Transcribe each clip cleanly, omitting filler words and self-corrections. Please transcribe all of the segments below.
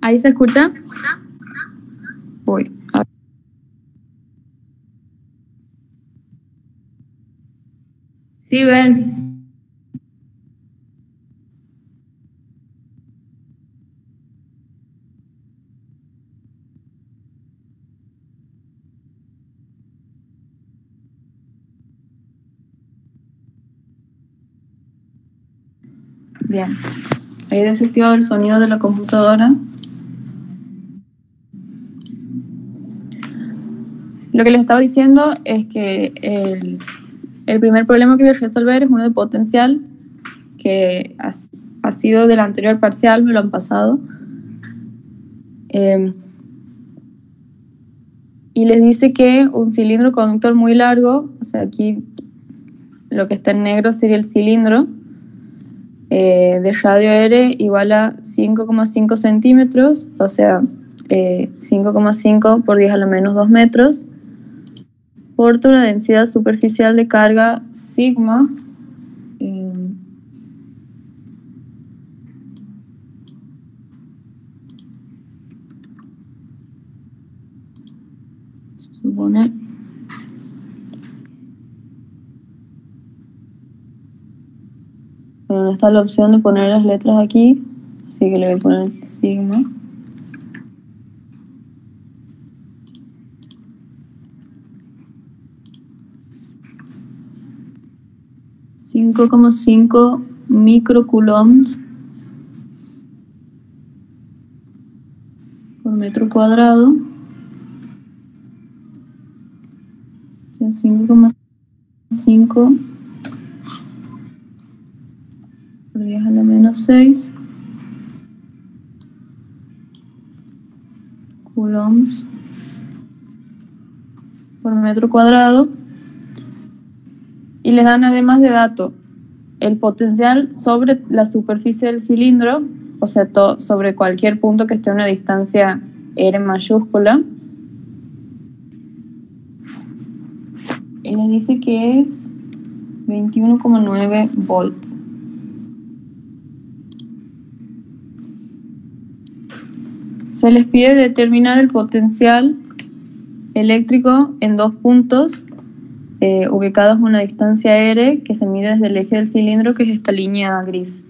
¿Ahí se escucha? Voy. A ver. Sí, ven. Bien. He desactivado el sonido de la computadora. Lo que les estaba diciendo es que el primer problema que voy a resolver es uno de potencial, que ha sido del anterior parcial, me lo han pasado. Y les dice que un cilindro conductor muy largo, o sea, aquí lo que está en negro sería el cilindro, de radio R igual a 5,5 centímetros, o sea, 5,5 por 10 a la menos 2 metros, porta una densidad superficial de carga sigma, se supone. Bueno, no está la opción de poner las letras aquí, así que le voy a poner sigma. $5,5 microcoulombs por metro cuadrado. O sea, 5,5 por 10 a la menos 6 coulombs por metro cuadrado. Y les dan además de dato el potencial sobre la superficie del cilindro, o sea, sobre cualquier punto que esté a una distancia R mayúscula. Y les dice que es 21,9 volts. Se les pide determinar el potencial eléctrico en dos puntos ubicados a una distancia R que se mide desde el eje del cilindro, que es esta línea gris.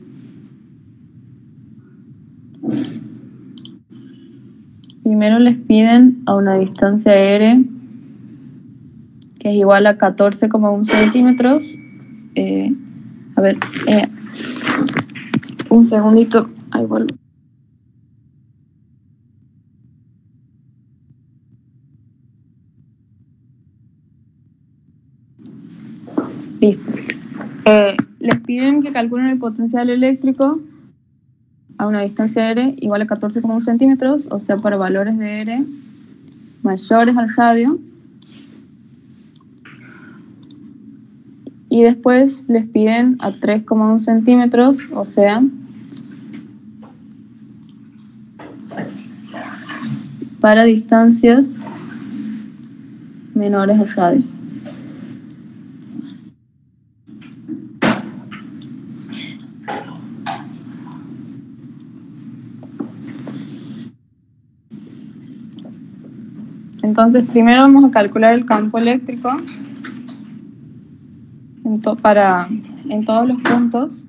Primero les piden a una distancia R que es igual a 14,1 centímetros. A ver, un segundito, ahí vuelvo. Listo. Les piden que calculen el potencial eléctrico a una distancia R igual a 14,1 centímetros, o sea, para valores de R mayores al radio. Y después les piden a 3,1 centímetros, o sea, para distancias menores al radio. Entonces, primero vamos a calcular el campo eléctrico en todos los puntos.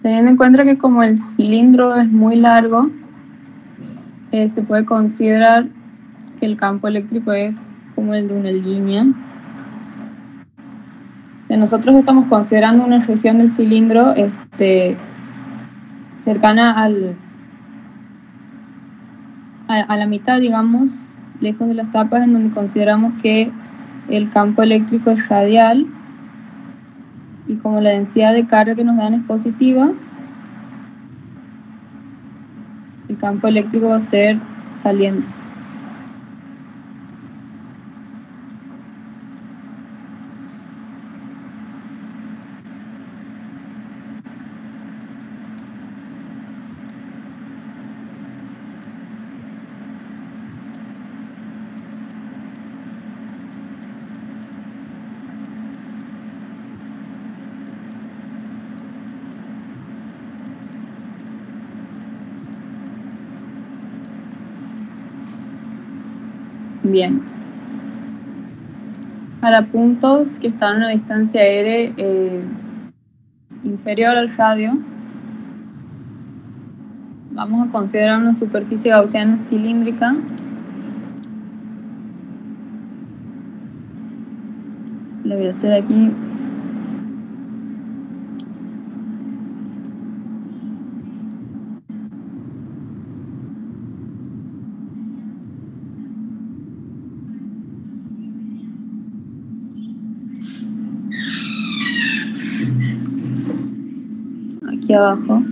Teniendo en cuenta que como el cilindro es muy largo, se puede considerar que el campo eléctrico es como el de una línea. O sea, nosotros estamos considerando una región del cilindro cercana a la mitad, digamos, lejos de las tapas, en donde consideramos que el campo eléctrico es radial, y como la densidad de carga que nos dan es positiva, el campo eléctrico va a ser saliente. Bien. Para puntos que están a una distancia r inferior al radio, vamos a considerar una superficie gaussiana cilíndrica le voy a hacer aquí abajo.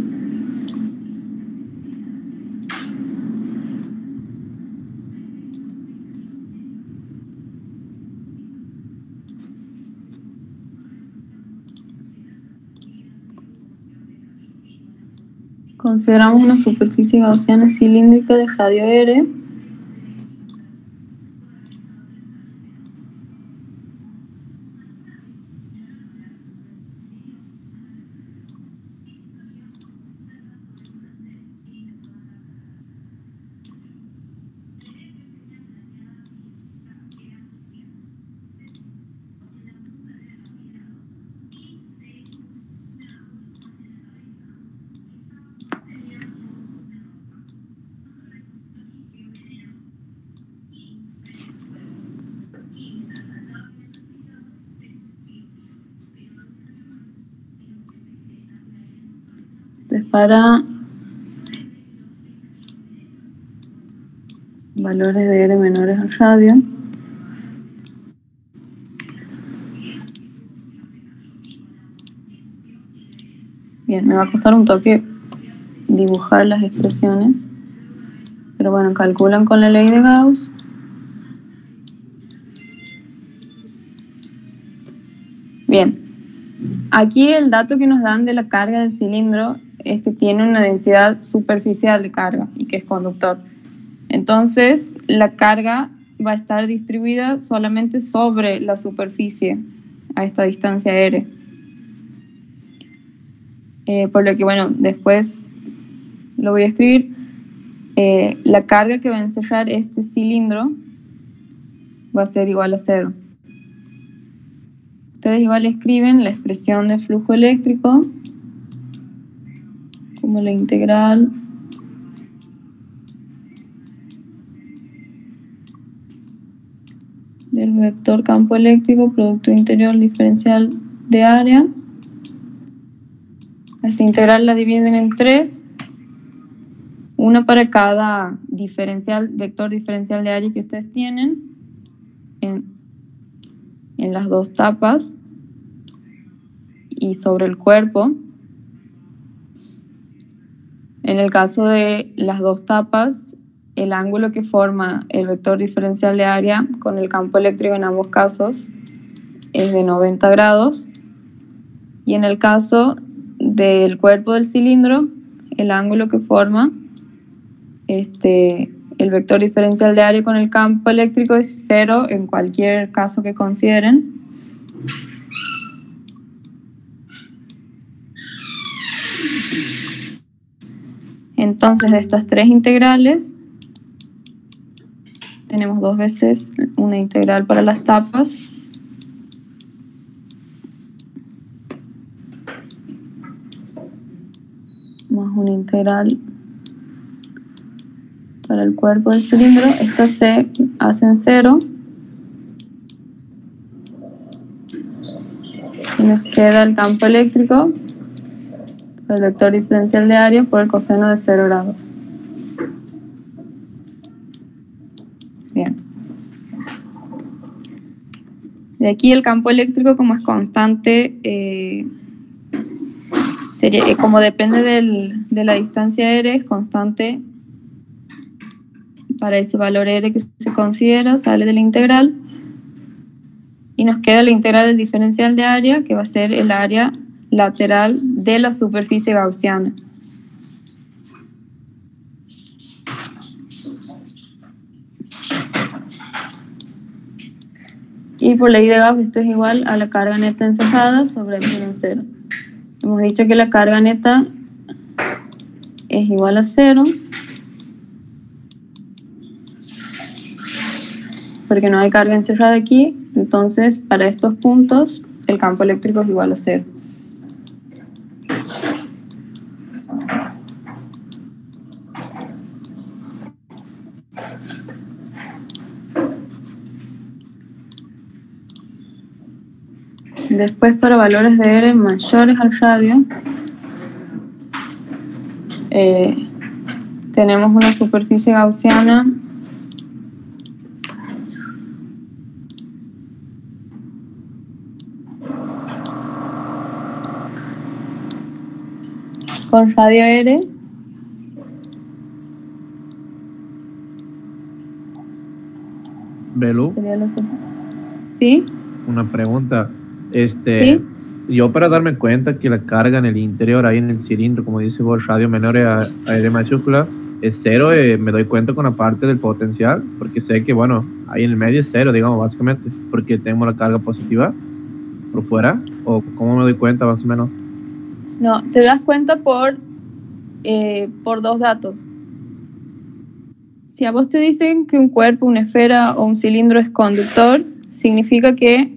Consideramos una superficie gaussiana cilíndrica de radio R. Esto es para valores de R menores al radio. Bien, me va a costar un toque dibujar las expresiones, pero bueno, calculan con la ley de Gauss. Bien, aquí el dato que nos dan de la carga del cilindro es que tiene una densidad superficial de carga y que es conductor. Entonces, la carga va a estar distribuida solamente sobre la superficie a esta distancia r. Por lo que, bueno, después lo voy a escribir. La carga que va a encerrar este cilindro va a ser igual a 0. Ustedes igual escriben la expresión de flujo eléctrico como la integral del vector campo eléctrico producto interior diferencial de área. Esta integral la dividen en 3, una para cada vector diferencial de área que ustedes tienen en las dos tapas y sobre el cuerpo. En el caso de las dos tapas, el ángulo que forma el vector diferencial de área con el campo eléctrico en ambos casos es de 90 grados. Y en el caso del cuerpo del cilindro, el ángulo que forma el vector diferencial de área con el campo eléctrico es 0 en cualquier caso que consideren. Entonces, de estas tres integrales, tenemos dos veces una integral para las tapas. Más una integral para el cuerpo del cilindro. Estas se hacen 0. Y nos queda el campo eléctrico, el vector diferencial de área por el coseno de 0 grados. Bien. De aquí el campo eléctrico, como es constante, como depende de la distancia r, es constante para ese valor r que se considera, sale de la integral. Y nos queda la integral del diferencial de área, que va a ser el área lateral de la superficie gaussiana. Y por ley de Gauss esto es igual a la carga neta encerrada sobre epsilon 0. Hemos dicho que la carga neta es igual a 0. porque no hay carga encerrada aquí, entonces para estos puntos el campo eléctrico es igual a 0. Después, para valores de R mayores al radio, tenemos una superficie gaussiana con radio R Belu, ¿sí? una pregunta. ¿Sí? Yo para darme cuenta que la carga en el interior, ahí en el cilindro, como dice vos, radio menor a R mayúscula, es 0, me doy cuenta con la parte del potencial, porque sé que, bueno, ahí en el medio es 0, digamos, básicamente, porque tenemos la carga positiva por fuera, o cómo me doy cuenta más o menos. No, te das cuenta por 2 datos. Si a vos te dicen que un cuerpo, una esfera o un cilindro es conductor, significa que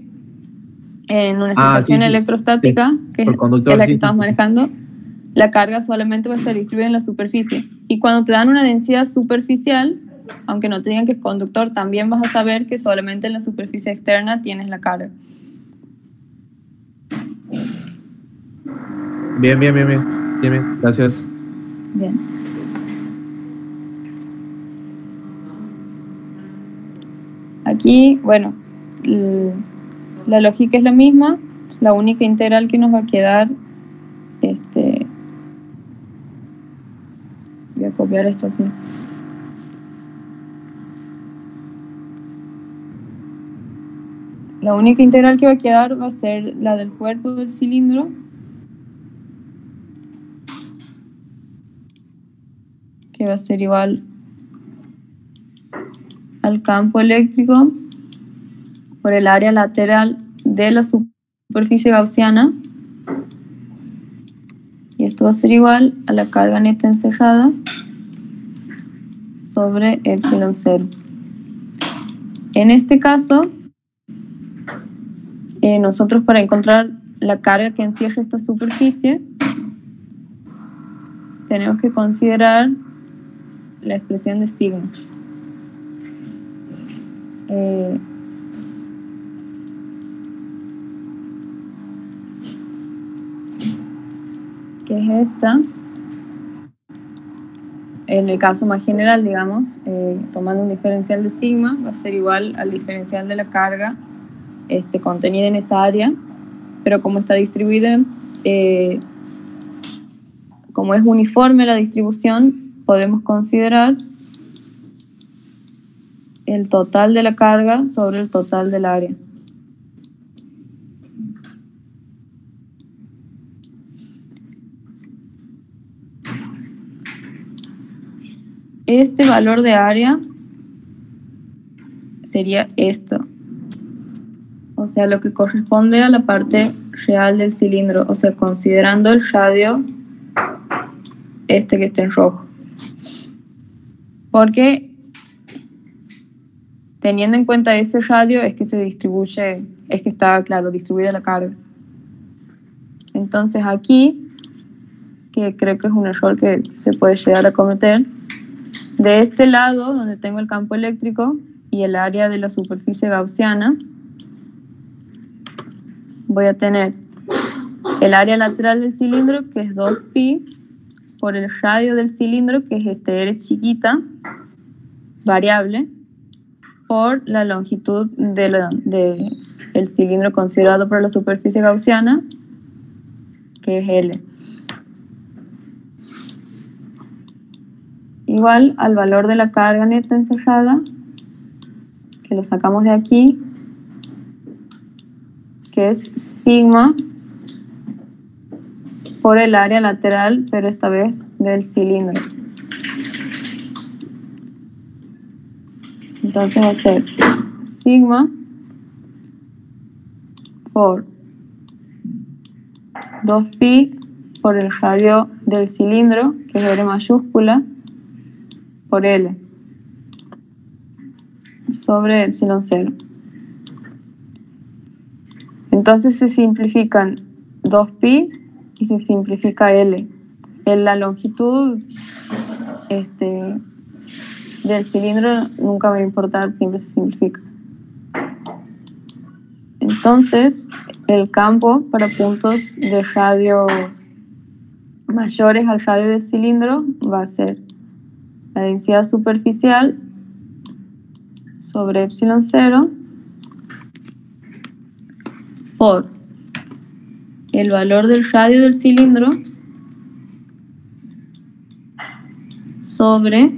en una situación electrostática, que es la que estamos manejando, la carga solamente va a estar distribuida en la superficie. Y cuando te dan una densidad superficial, aunque no te digan que es conductor, también vas a saber que solamente en la superficie externa tienes la carga. Bien, gracias. Bien. Aquí, bueno, la lógica es la misma. La única integral que nos va a quedar, voy a copiar esto así. La única integral que va a quedar va a ser la del cuerpo del cilindro, que va a ser igual al campo eléctrico por el área lateral de la superficie gaussiana, y esto va a ser igual a la carga neta encerrada sobre epsilon 0. En este caso, nosotros, para encontrar la carga que encierra esta superficie, tenemos que considerar la expresión de sigma. Que es esta. En el caso más general, digamos, tomando un diferencial de sigma, va a ser igual al diferencial de la carga contenida en esa área, pero como está distribuida, como es uniforme la distribución, podemos considerar el total de la carga sobre el total del área. Este valor de área sería esto, o sea, lo que corresponde a la parte real del cilindro, o sea, considerando el radio que está en rojo. Porque teniendo en cuenta ese radio es que se distribuye, es que está, claro, distribuida la carga. Entonces aquí, que creo que es un error que se puede llegar a cometer, de este lado, donde tengo el campo eléctrico y el área de la superficie gaussiana, voy a tener el área lateral del cilindro, que es 2pi, por el radio del cilindro, que es R chiquita, variable, por la longitud del cilindro considerado por la superficie gaussiana, que es L. Igual al valor de la carga neta encerrada, que lo sacamos de aquí, que es sigma por el área lateral, pero esta vez del cilindro. Entonces va a ser sigma por 2pi por el radio del cilindro, que es R mayúscula, por L, sobre epsilon 0. Entonces se simplifican 2pi y se simplifica L. En la longitud del cilindro nunca va a importar, siempre se simplifica. Entonces, el campo para puntos de radio mayores al radio del cilindro va a ser la densidad superficial sobre epsilon 0 por el valor del radio del cilindro sobre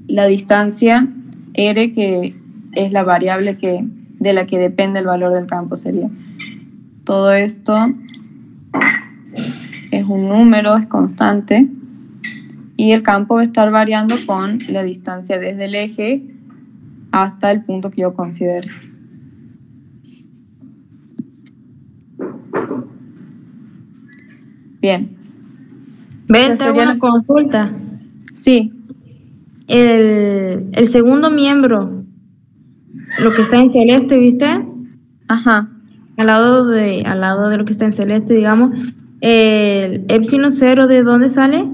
la distancia R, que es la variable de la que depende el valor del campo. Sería todo esto es un número, es constante, y el campo va a estar variando con la distancia desde el eje hasta el punto que yo considere. Bien. Ven, te hago una consulta. Sí. El segundo miembro, lo que está en celeste, ¿viste? Ajá. Al lado de lo que está en celeste, digamos. El epsilon 0, ¿de dónde sale?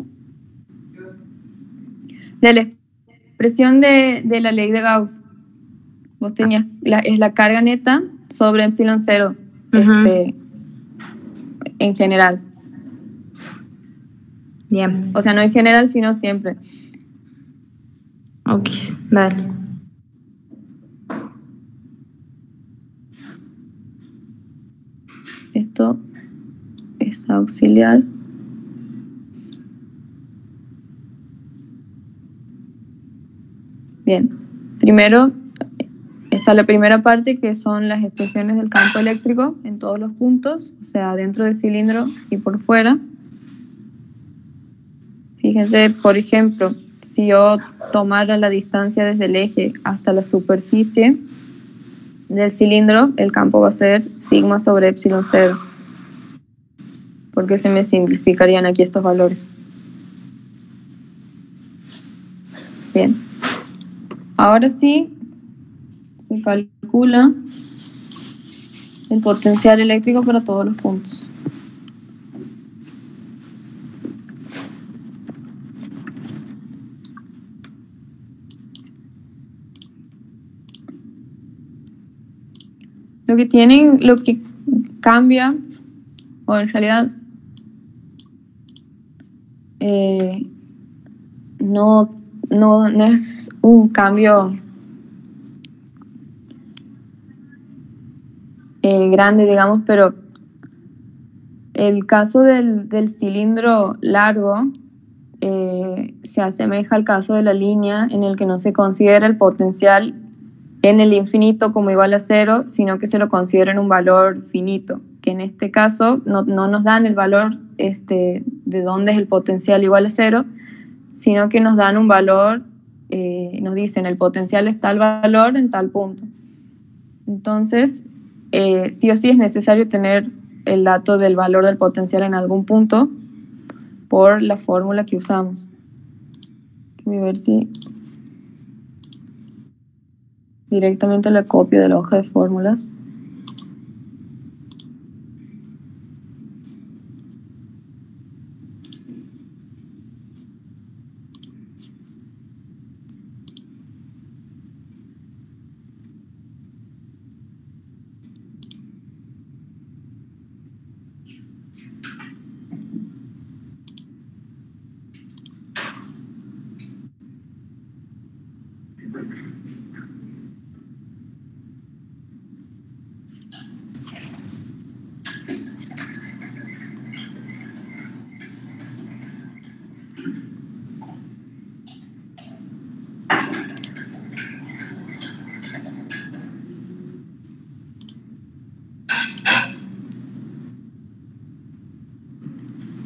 De la expresión de la ley de Gauss. Vos tenías, es la carga neta sobre epsilon 0, en general. Bien. O sea, no en general, sino siempre. Ok, dale. Esto es auxiliar. Bien, primero está la primera parte, que son las expresiones del campo eléctrico en todos los puntos, o sea, dentro del cilindro y por fuera. Fíjense, por ejemplo, si yo tomara la distancia desde el eje hasta la superficie del cilindro, el campo va a ser sigma sobre epsilon 0, porque se me simplificarían aquí estos valores. Bien. Ahora sí, se calcula el potencial eléctrico para todos los puntos. Lo que cambia, o en realidad no es un cambio grande, digamos, pero el caso del cilindro largo se asemeja al caso de la línea, en el que no se considera el potencial en el infinito como igual a 0, sino que se lo considera en un valor finito, que en este caso no nos dan el valor de dónde es el potencial igual a 0, sino que nos dan un valor, nos dicen el potencial es tal valor en tal punto. Entonces, sí o sí es necesario tener el dato del valor del potencial en algún punto por la fórmula que usamos. Voy a ver si directamente la copio de la hoja de fórmulas.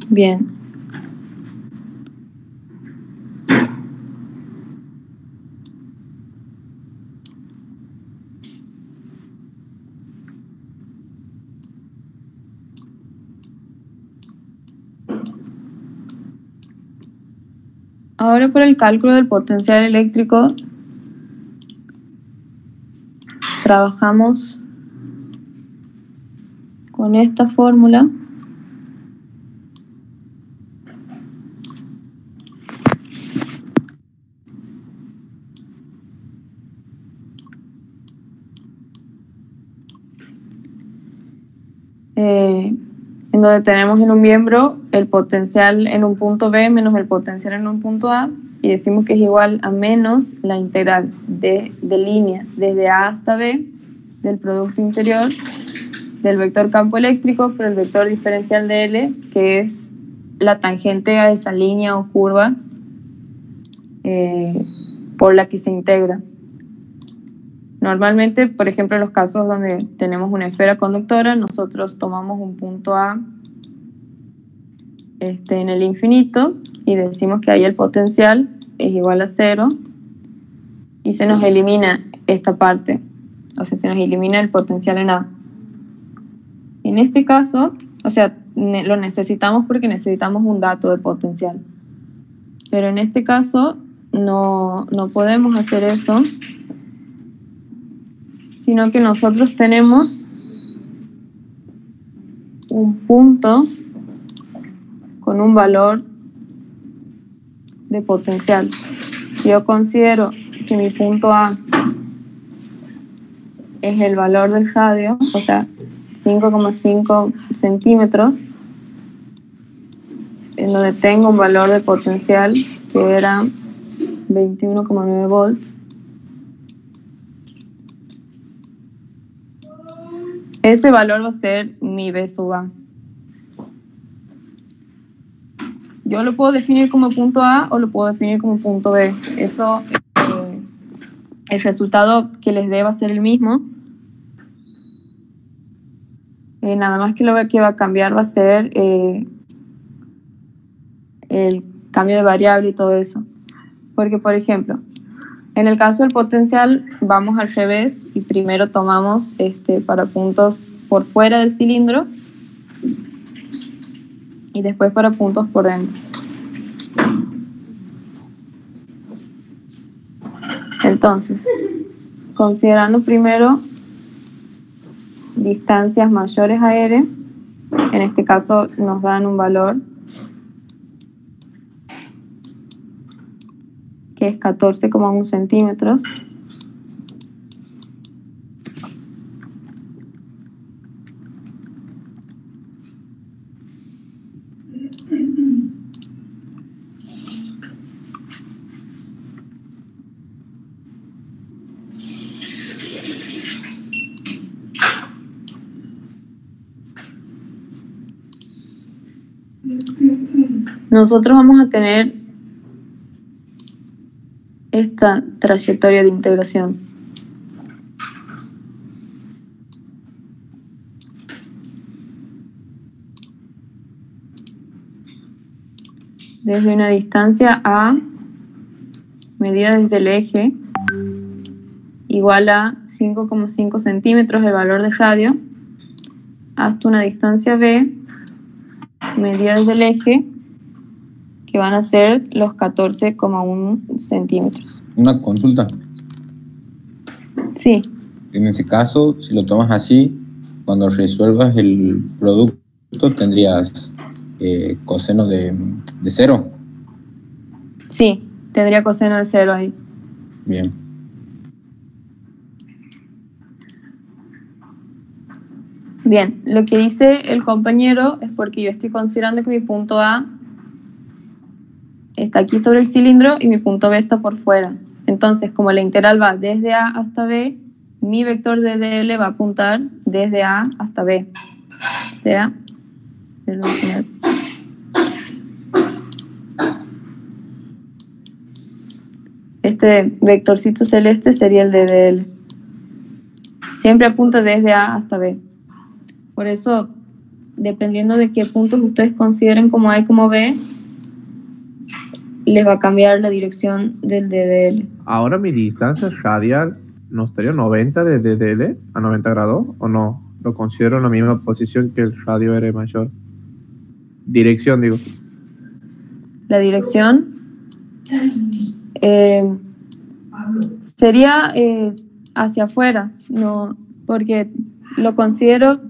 Bien. Ahora para el cálculo del potencial eléctrico trabajamos con esta fórmula. En donde tenemos en un miembro el potencial en un punto B menos el potencial en un punto A, y decimos que es igual a menos la integral de línea desde A hasta B del producto interior del vector campo eléctrico por el vector diferencial de L, que es la tangente a esa línea o curva por la que se integra. Normalmente, por ejemplo, en los casos donde tenemos una esfera conductora, nosotros tomamos un punto A en el infinito y decimos que ahí el potencial es igual a 0 y se nos elimina esta parte, o sea, se nos elimina el potencial en A. En este caso, o sea, lo necesitamos porque necesitamos un dato de potencial, pero en este caso no podemos hacer eso, sino que nosotros tenemos un punto con un valor de potencial. Si yo considero que mi punto A es el valor del radio, o sea, 5,5 centímetros, en donde tengo un valor de potencial que era 21,9 volts, ese valor va a ser mi B sub A. Yo lo puedo definir como punto A o lo puedo definir como punto B. Eso, el resultado que les dé va a ser el mismo. Nada más que lo que va a cambiar va a ser el cambio de variable y todo eso. Porque, por ejemplo, en el caso del potencial vamos al revés y primero tomamos para puntos por fuera del cilindro y después para puntos por dentro. Entonces, considerando primero distancias mayores a R, en este caso nos dan un valor que es 14,1 centímetros. Nosotros vamos a tener esta trayectoria de integración. Desde una distancia A, medida desde el eje, igual a 5,5 centímetros el valor de radio, hasta una distancia B, medida desde el eje, que van a ser los 14,1 centímetros. Una consulta. Sí. En ese caso, si lo tomas así, cuando resuelvas el producto tendrías coseno de 0. Sí, tendría coseno de 0 ahí. Bien. Bien, lo que dice el compañero es porque yo estoy considerando que mi punto A está aquí sobre el cilindro y mi punto B está por fuera. Entonces, como la integral va desde A hasta B, mi vector de DL va a apuntar desde A hasta B. O sea, este vectorcito celeste sería el de DL. Siempre apunta desde A hasta B. Por eso, dependiendo de qué puntos ustedes consideren como A y como B, les va a cambiar la dirección del DDL. Ahora mi distancia radial no estaría 90 de DDL a 90 grados, o no, lo considero en la misma posición que el radio R mayor. Dirección, digo. La dirección, Sería hacia afuera, no, porque lo considero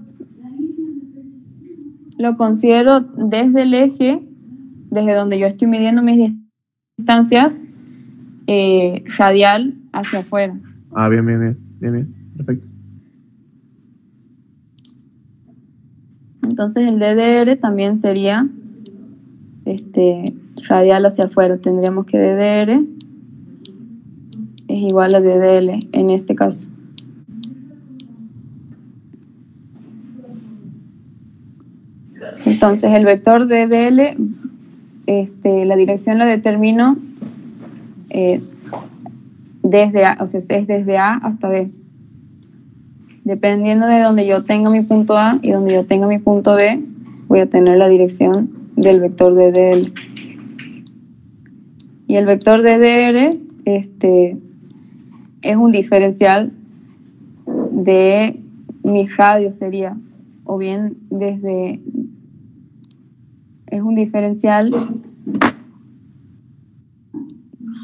desde el eje, desde donde yo estoy midiendo mis distancias, radial hacia afuera. Ah, bien, perfecto. Entonces el DDR también sería radial hacia afuera. Tendríamos que DDR es igual a DDL en este caso. Entonces el vector DDL, la dirección la determino desde A, o sea, es desde A hasta B. Dependiendo de donde yo tenga mi punto A y donde yo tenga mi punto B, voy a tener la dirección del vector DDL. Y el vector DDR es un diferencial de mi radio, sería, o bien es un diferencial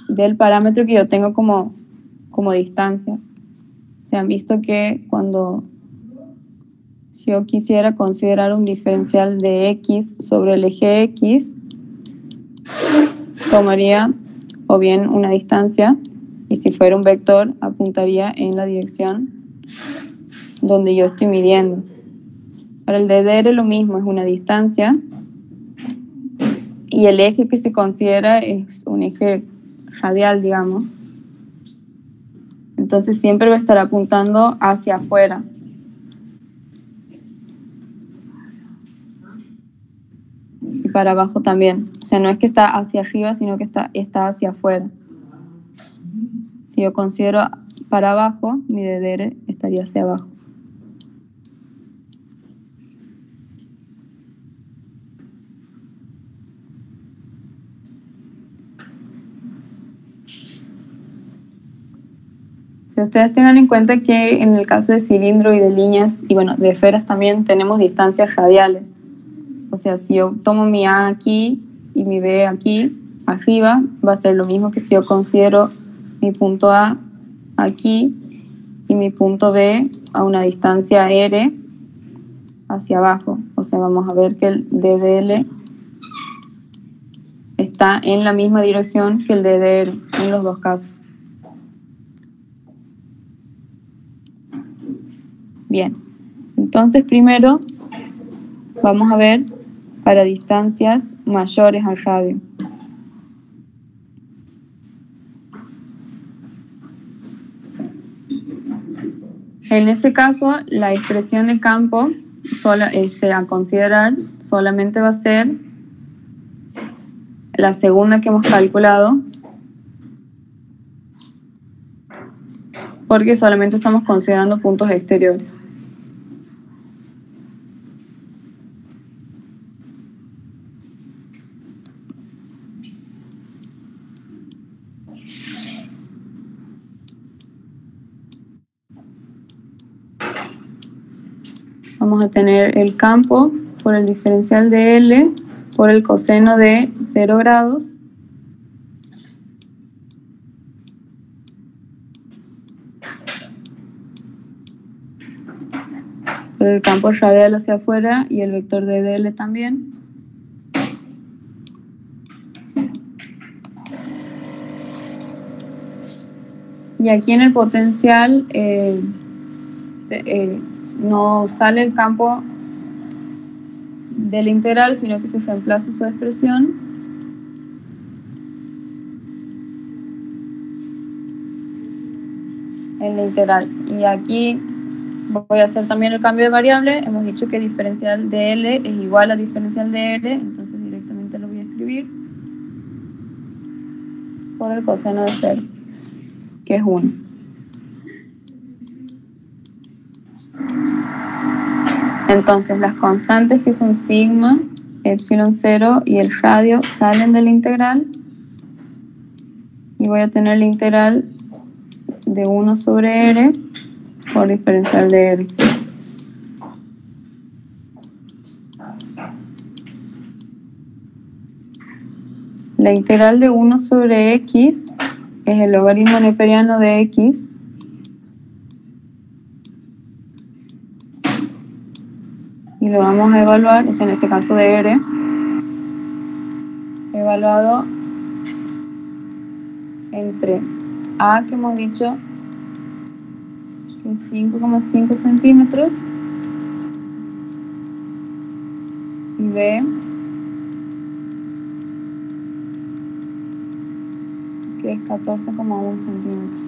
del parámetro que yo tengo como distancia. Se han visto que si yo quisiera considerar un diferencial de X sobre el eje X, tomaría o bien una distancia, y si fuera un vector, apuntaría en la dirección donde yo estoy midiendo. Para el DDR lo mismo, es una distancia, y el eje que se considera es un eje radial, digamos. Entonces siempre va a estar apuntando hacia afuera. Y para abajo también. O sea, no es que está hacia arriba, sino que está hacia afuera. Si yo considero para abajo, mi DDR estaría hacia abajo. Si ustedes tengan en cuenta que en el caso de cilindro y de líneas, y bueno, de esferas también, tenemos distancias radiales. O sea, si yo tomo mi A aquí y mi B aquí, arriba, va a ser lo mismo que si yo considero mi punto A aquí y mi punto B a una distancia R hacia abajo. O sea, vamos a ver que el DDL está en la misma dirección que el DDR en los dos casos. Bien, entonces primero vamos a ver para distancias mayores al radio. En ese caso, la expresión de campo a considerar solamente va a ser la segunda que hemos calculado, porque solamente estamos considerando puntos exteriores. Vamos a tener el campo por el diferencial de L por el coseno de 0 grados por el campo radial hacia afuera y el vector de DL también. Y aquí en el potencial no sale el campo del integral, sino que se reemplaza su expresión. En la integral. Y aquí voy a hacer también el cambio de variable. Hemos dicho que diferencial de L es igual a diferencial de R, entonces directamente lo voy a escribir por el coseno de 0, que es 1. Entonces las constantes que son sigma, epsilon 0 y el radio salen de la integral y voy a tener la integral de 1 sobre R por diferencial de R. La integral de 1 sobre x es el logaritmo neperiano de x. Y lo vamos a evaluar, o sea, en este caso de R, evaluado entre A, que hemos dicho que es 5,5 centímetros, y B, que es 14,1 centímetros.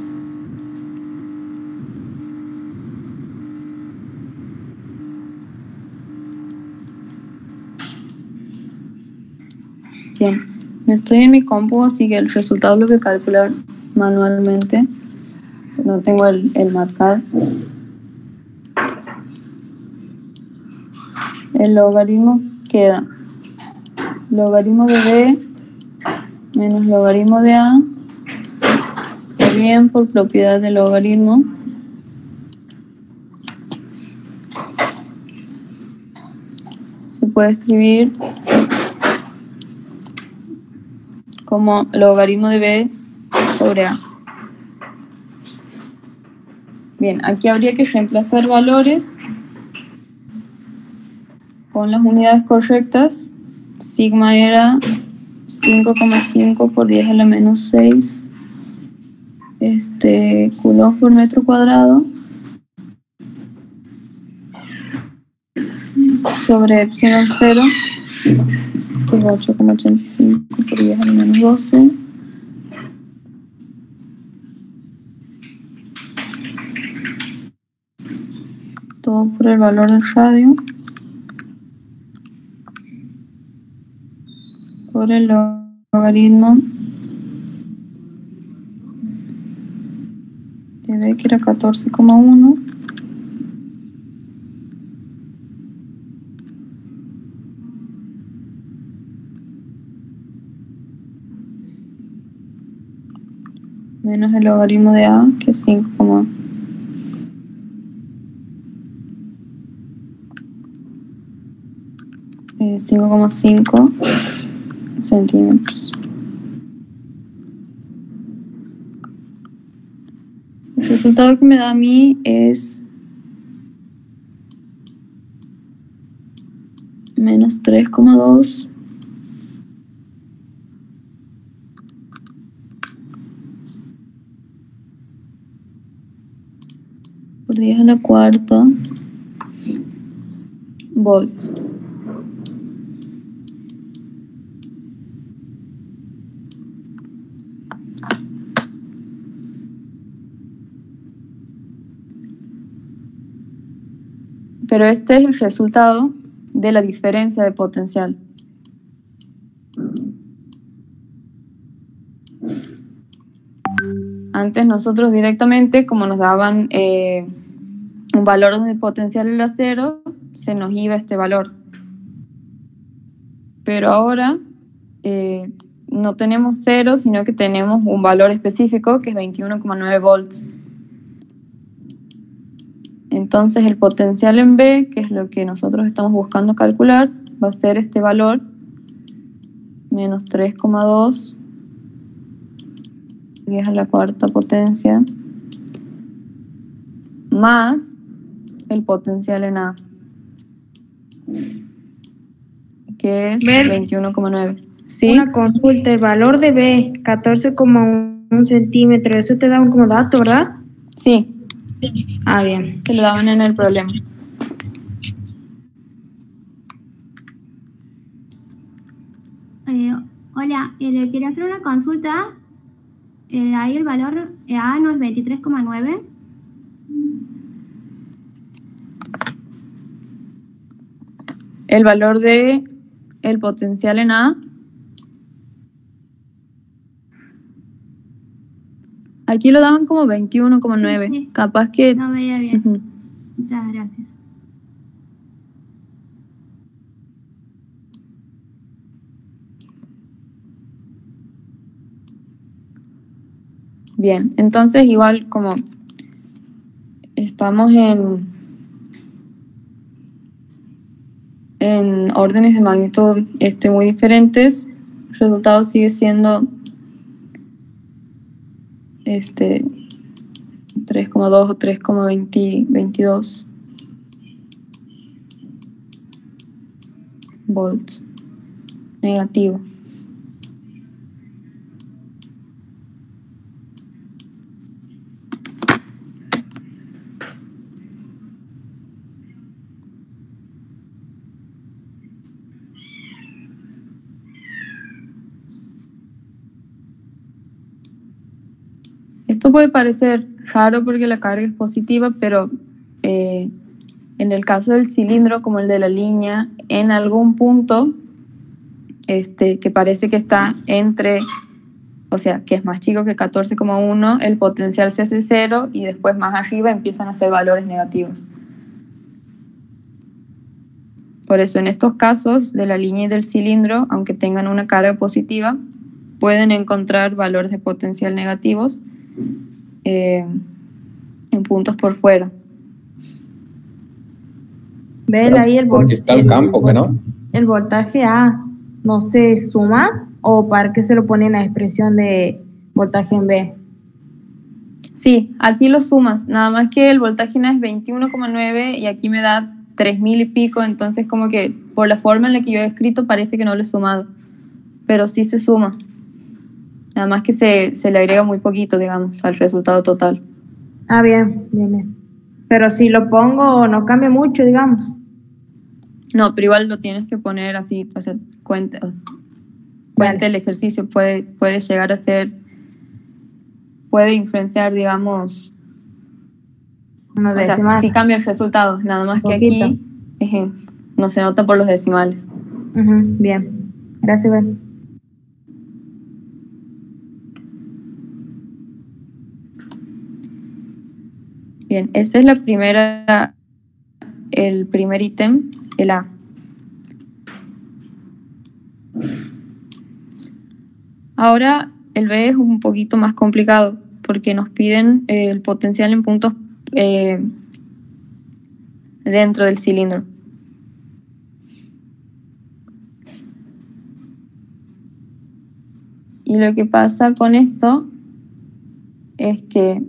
Bien, no estoy en mi compu, así que el resultado lo voy a calcular manualmente. No tengo el marcar. El logaritmo queda logaritmo de B menos logaritmo de A, o bien por propiedad del logaritmo, se puede escribir como logaritmo de B sobre A. Bien, aquí habría que reemplazar valores con las unidades correctas. Sigma era 5,5 por 10 a la menos 6 coulombs por metro cuadrado sobre epsilon 0, que es 8,85 por 10 a la menos 12. Todo por el valor del radio por el logaritmo de B, que era 14,1, menos el logaritmo de A, que es 5,5 centímetros. El resultado que me da a mí es menos 3,2 por 10 a la cuarta volts. Pero este es el resultado de la diferencia de potencial. Antes nosotros directamente, como nos daban un valor donde el potencial era 0, se nos iba este valor. Pero ahora no tenemos 0, sino que tenemos un valor específico que es 21,9 volts. Entonces el potencial en B, que es lo que nosotros estamos buscando calcular, va a ser este valor, menos 3,2, 10 a la cuarta potencia, más el potencial en A, que es 21,9. ¿Sí? Una consulta, el valor de B, 14,1 centímetros, eso te daban como dato, ¿verdad? Sí. Ah, bien. Te lo daban en el problema. Hola, le quería hacer una consulta. Ahí el valor A no es 23,9. El valor de el potencial en A. Aquí lo daban como 21,9. Sí. Capaz que... No veía bien. Uh-huh. Muchas gracias. Bien, entonces igual como estamos en órdenes de magnitud muy diferentes, El resultado sigue siendo 3,2 o 3,22 volts negativo. Esto puede parecer raro porque la carga es positiva, pero en el caso del cilindro, como el de la línea, en algún punto que parece que está entre, o sea, que es más chico que 14,1, el potencial se hace 0 y después más arriba empiezan a ser valores negativos. Por eso en estos casos de la línea y del cilindro, aunque tengan una carga positiva, pueden encontrar valores de potencial negativos en puntos por fuera. Ven ahí el Porque está el campo, que no. El voltaje A no se suma, o para qué se lo pone en la expresión de voltaje en B. Sí, aquí lo sumas, nada más que el voltaje en A es 21,9 y aquí me da 3000 y pico, entonces como que por la forma en la que yo he escrito parece que no lo he sumado, pero sí se suma. Nada más que se le agrega muy poquito, digamos, al resultado total. Ah, bien. Pero si lo pongo, no cambia mucho, digamos. No, pero igual lo tienes que poner así, o sea, cuenta el ejercicio, puede llegar a ser, puede influenciar, digamos, Unos o sea, decimales. sí cambia el resultado, nada más que Poquito. aquí no se nota por los decimales. Bien. Gracias, Ben. Bien, ese es el primer ítem, el A. Ahora el B es un poquito más complicado porque nos piden el potencial en puntos dentro del cilindro. Y lo que pasa con esto es que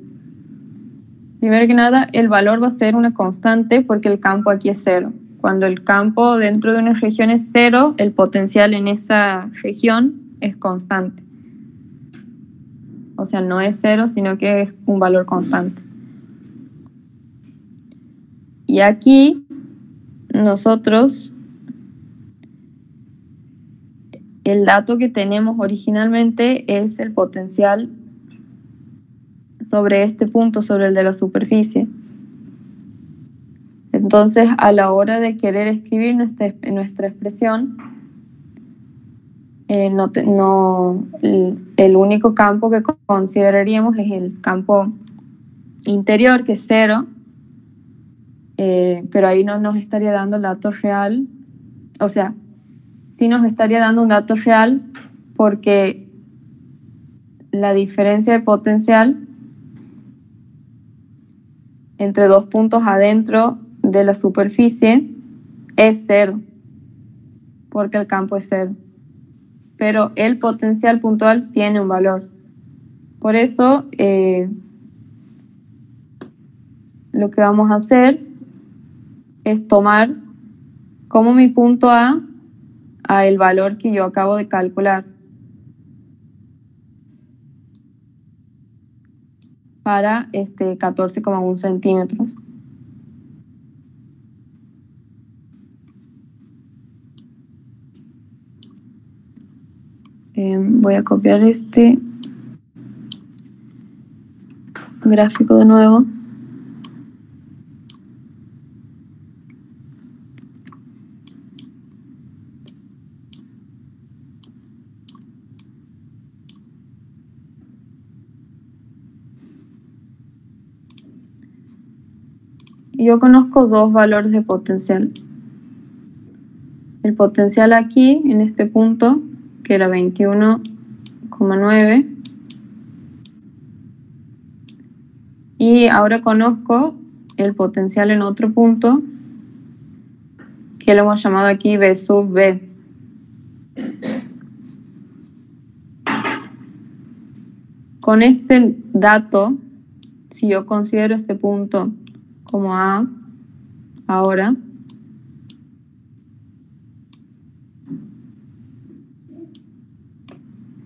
primero que nada, el valor va a ser una constante porque el campo aquí es 0. Cuando el campo dentro de una región es 0, el potencial en esa región es constante. O sea, no es 0, sino que es un valor constante. Y aquí nosotros, el dato que tenemos originalmente es el potencial sobre este punto, sobre el de la superficie. Entonces, a la hora de querer escribir nuestra expresión, el único campo que consideraríamos es el campo interior, que es 0, pero ahí no nos estaría dando el dato real. O sea, sí nos estaría dando un dato real porque la diferencia de potencial entre dos puntos adentro de la superficie es 0, porque el campo es 0. Pero el potencial puntual tiene un valor. Por eso, lo que vamos a hacer es tomar como mi punto A el valor que yo acabo de calcular para 14,1 centímetros. Voy a copiar este gráfico de nuevo. Yo conozco dos valores de potencial. El potencial aquí, en este punto, que era 21,9. Y ahora conozco el potencial en otro punto, que lo hemos llamado aquí B sub B. con este dato, si yo considero este punto como A ahora,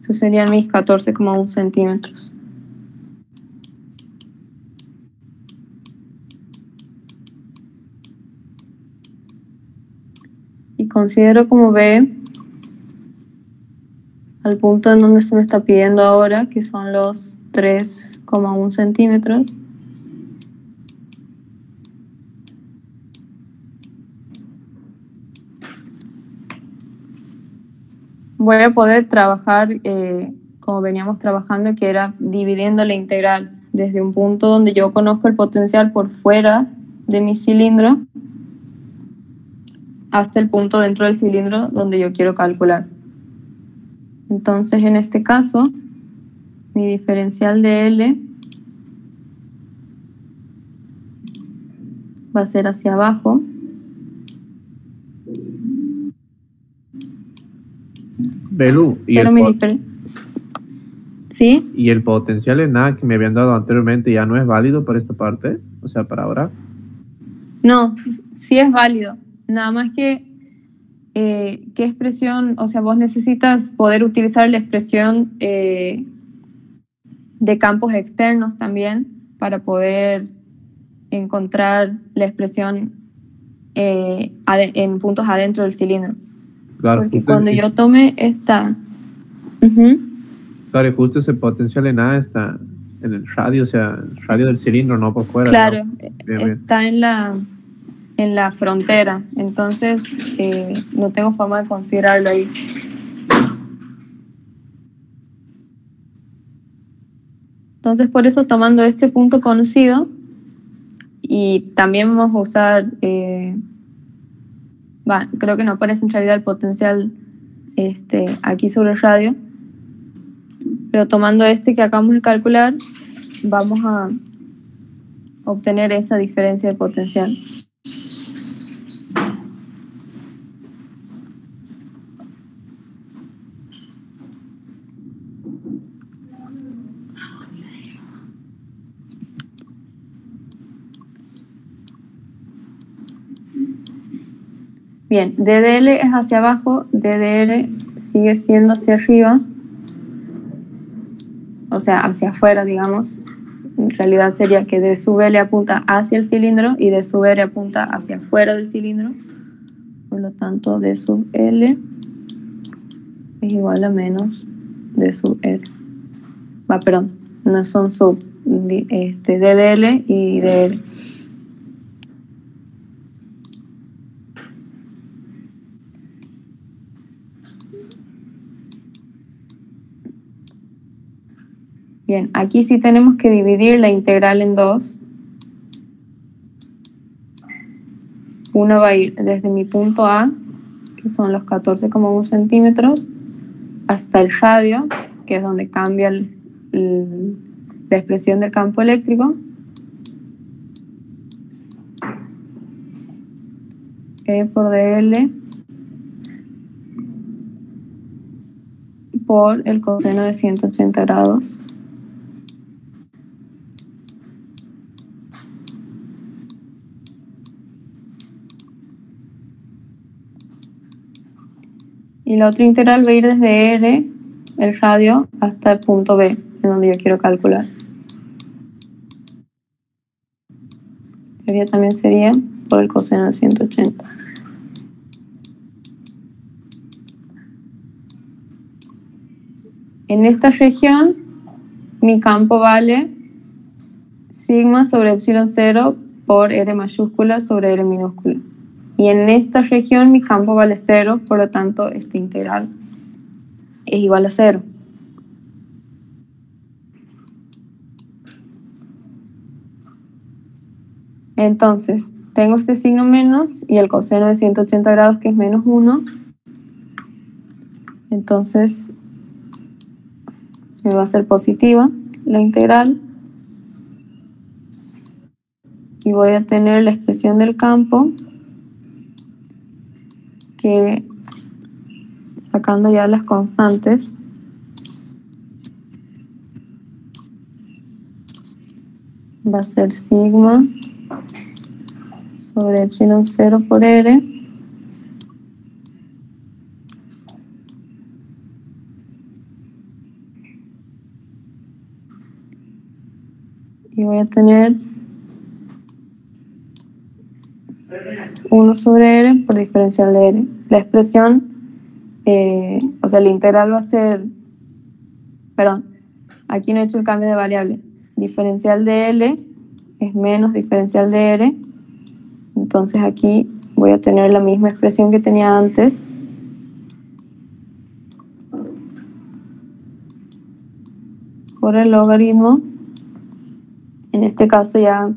estos serían mis 14,1 centímetros. Y considero como B al punto en donde se me está pidiendo ahora, que son los 3,1 centímetros. Voy a poder trabajar como veníamos trabajando, que era dividiendo la integral desde un punto donde yo conozco el potencial por fuera de mi cilindro hasta el punto dentro del cilindro donde yo quiero calcular. Entonces, en este caso, mi diferencial de L va a ser hacia abajo. Belu, Pero ¿sí? ¿y el potencial en A que me habían dado anteriormente ya no es válido para esta parte? O sea, para ahora. No, sí es válido. Nada más que ¿qué expresión? O sea, vos necesitas poder utilizar la expresión de campos externos también para poder encontrar la expresión en puntos adentro del cilindro. Claro, porque cuando yo tome esta... Claro, y justo ese potencial en A está en el radio, o sea, el radio del cilindro, no por fuera. Claro, ¿no? Bien. Está en la frontera, entonces no tengo forma de considerarlo ahí. Entonces, por eso, tomando este punto conocido, y también vamos a usar, creo que no aparece en realidad el potencial aquí sobre el radio, pero tomando este que acabamos de calcular, vamos a obtener esa diferencia de potencial. Bien, DDL es hacia abajo, DDR sigue siendo hacia arriba, o sea, hacia afuera, digamos. En realidad sería que D sub L apunta hacia el cilindro y D sub R apunta hacia afuera del cilindro. Por lo tanto, D sub L es igual a menos D sub R. Perdón, no son sub, DDL y DR. Bien, aquí sí tenemos que dividir la integral en dos. Uno va a ir desde mi punto A, que son los 14,1 centímetros, hasta el radio, que es donde cambia la expresión del campo eléctrico. E por DL por el coseno de 180 grados. Y la otra integral va a ir desde R, el radio, hasta el punto B, en donde yo quiero calcular. En teoría también sería por el coseno de 180. En esta región, mi campo vale sigma sobre epsilon 0 por R mayúscula sobre R minúscula. Y en esta región mi campo vale 0, por lo tanto esta integral es igual a 0. Entonces, tengo este signo menos y el coseno de 180 grados que es menos 1. Entonces, se me va a hacer positiva la integral. Y voy a tener la expresión del campo que, sacando ya las constantes, va a ser sigma sobre epsilon 0 por R. Y voy a tener 1 sobre R por diferencial de R. La expresión, o sea, la integral va a ser, perdón, aquí no he hecho el cambio de variable. Diferencial de L es menos diferencial de R. Entonces aquí voy a tener la misma expresión que tenía antes. Por el logaritmo, en este caso ya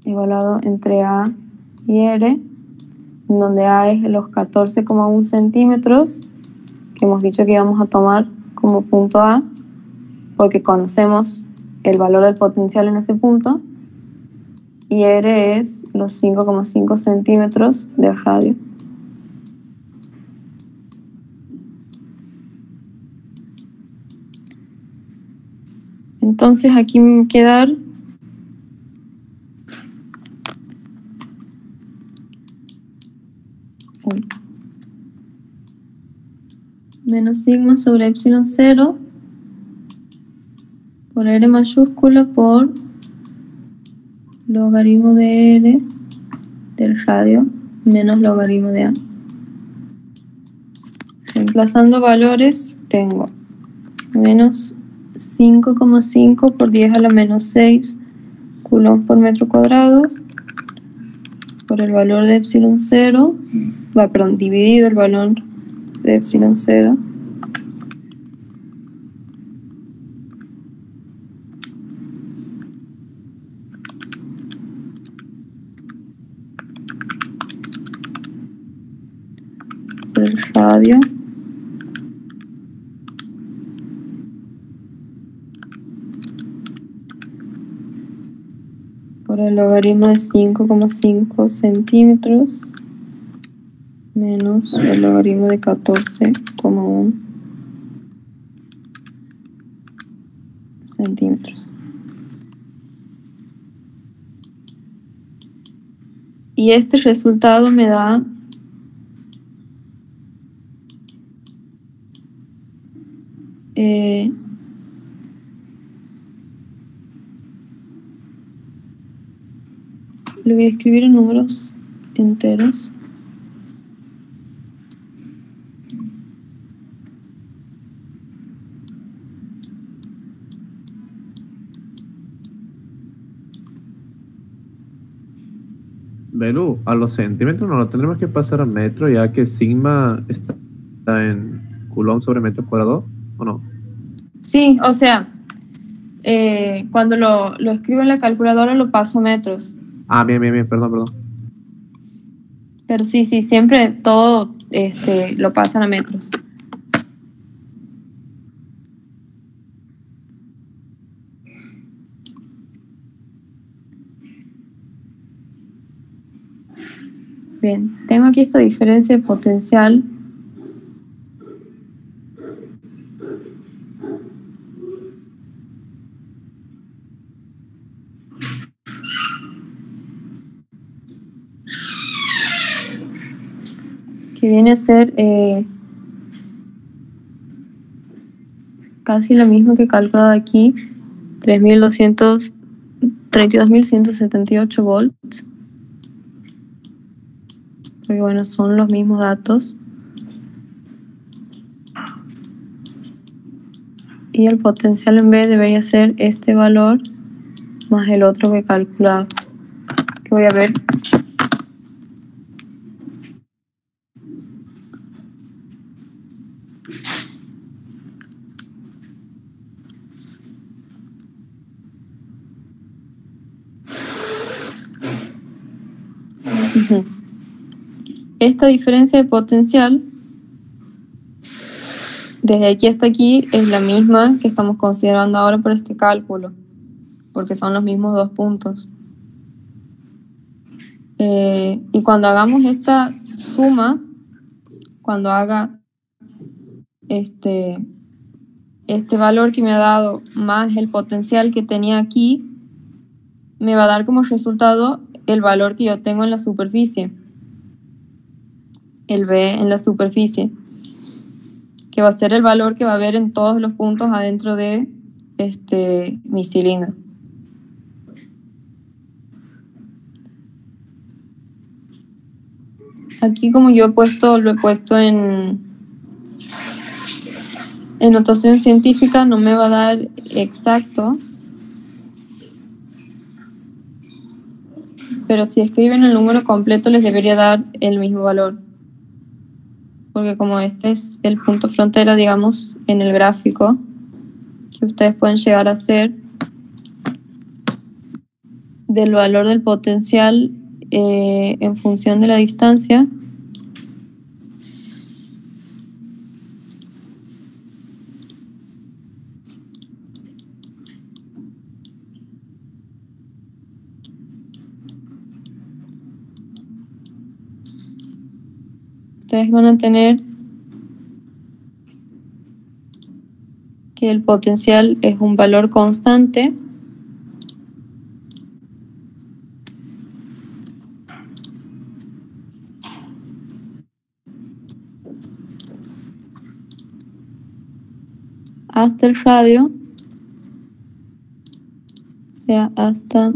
evaluado entre A y R, en donde A es los 14,1 centímetros, que hemos dicho que íbamos a tomar como punto A, porque conocemos el valor del potencial en ese punto, y R es los 5,5 centímetros de radio. Entonces aquí me va a quedar menos sigma sobre epsilon 0 por R mayúscula por logaritmo de R del radio menos logaritmo de A. Reemplazando valores tengo menos 5,5 por 10 a la menos 6 coulombs por metro cuadrado por el valor de epsilon 0, dividido el valor de epsilon 0 por el radio por el logaritmo de 5,5 centímetros menos el logaritmo de 14,1 centímetros. Y este resultado me da lo voy a escribir en números enteros. Belu, a los centímetros no lo tendremos que pasar a metro, ya que sigma está en coulomb sobre metro cuadrado, ¿o no? Sí, o sea, cuando lo escribo en la calculadora lo paso a metros. Ah, bien, perdón. Pero sí, siempre todo lo pasan a metros. Bien, tengo aquí esta diferencia de potencial. Que viene a ser casi lo mismo que calculado aquí, 32.178 volts. Porque bueno, son los mismos datos. Y el potencial en B debería ser este valor más el otro que he calculado. Que voy a ver. Esta diferencia de potencial desde aquí hasta aquí es la misma que estamos considerando ahora por este cálculo, porque son los mismos dos puntos. Y cuando hagamos esta suma, cuando haga este valor que me ha dado más el potencial que tenía aquí, me va a dar como resultado el valor que yo tengo en la superficie, el B en la superficie, que va a ser el valor que va a haber en todos los puntos adentro de mi cilindro. Aquí, como yo lo he puesto en notación científica, no me va a dar exacto, pero si escriben el número completo les debería dar el mismo valor, porque como este es el punto frontera, digamos, en el gráfico que ustedes pueden llegar a hacer del valor del potencial en función de la distancia, ustedes van a tener que el potencial es un valor constante hasta el radio, o sea, hasta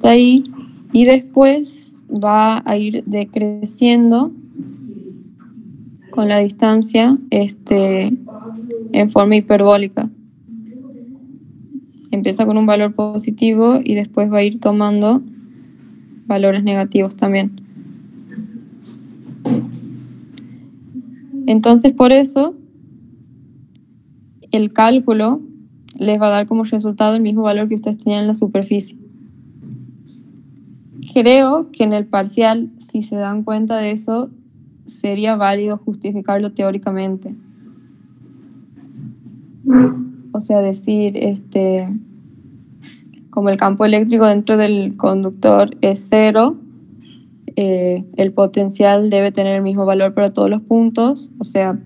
ahí, y después va a ir decreciendo con la distancia en forma hiperbólica. Empieza con un valor positivo y después va a ir tomando valores negativos también. Entonces, por eso, el cálculo les va a dar como resultado el mismo valor que ustedes tenían en la superficie. Creo que en el parcial, si se dan cuenta de eso, sería válido justificarlo teóricamente. O sea, decir, como el campo eléctrico dentro del conductor es 0, el potencial debe tener el mismo valor para todos los puntos, o sea,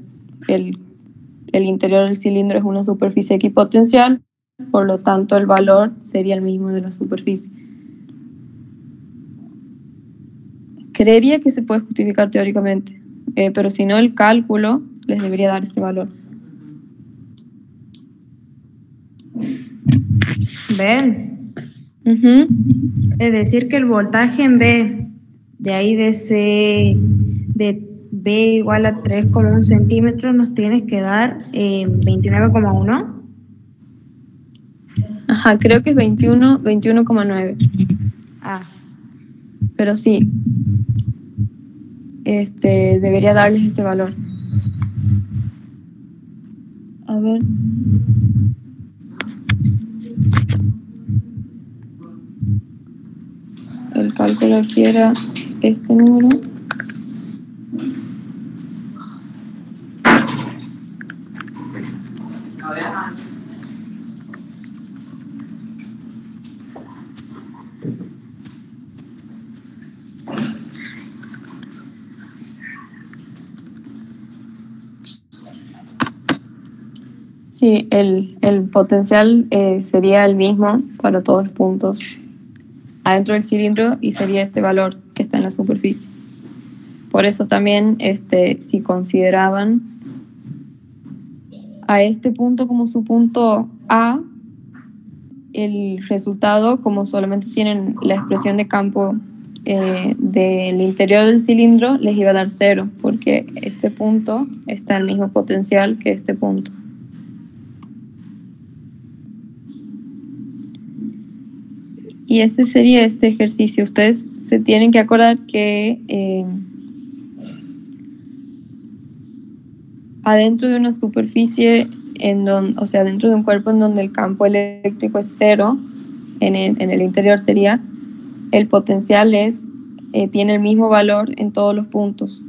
el interior del cilindro es una superficie equipotencial, por lo tanto el valor sería el mismo de la superficie. Creería que se puede justificar teóricamente, pero si no, el cálculo les debería dar ese valor. ¿Ven? Uh-huh. Es decir, que el voltaje en B, de ahí de B igual a 3,1 centímetros, nos tienes que dar 29,1. Ajá, creo que es 21,9. Ah. Pero sí, debería darles ese valor. A ver. El cálculo aquí era este número. Sí, el potencial sería el mismo para todos los puntos adentro del cilindro y sería este valor que está en la superficie. Por eso también, si consideraban a este punto como su punto A, el resultado, como solamente tienen la expresión de campo del interior del cilindro, les iba a dar 0, porque este punto está en el mismo potencial que este punto. Y ese sería este ejercicio. Ustedes se tienen que acordar que adentro de una superficie, o sea, dentro de un cuerpo en donde el campo eléctrico es 0, en el interior sería, el potencial tiene el mismo valor en todos los puntos.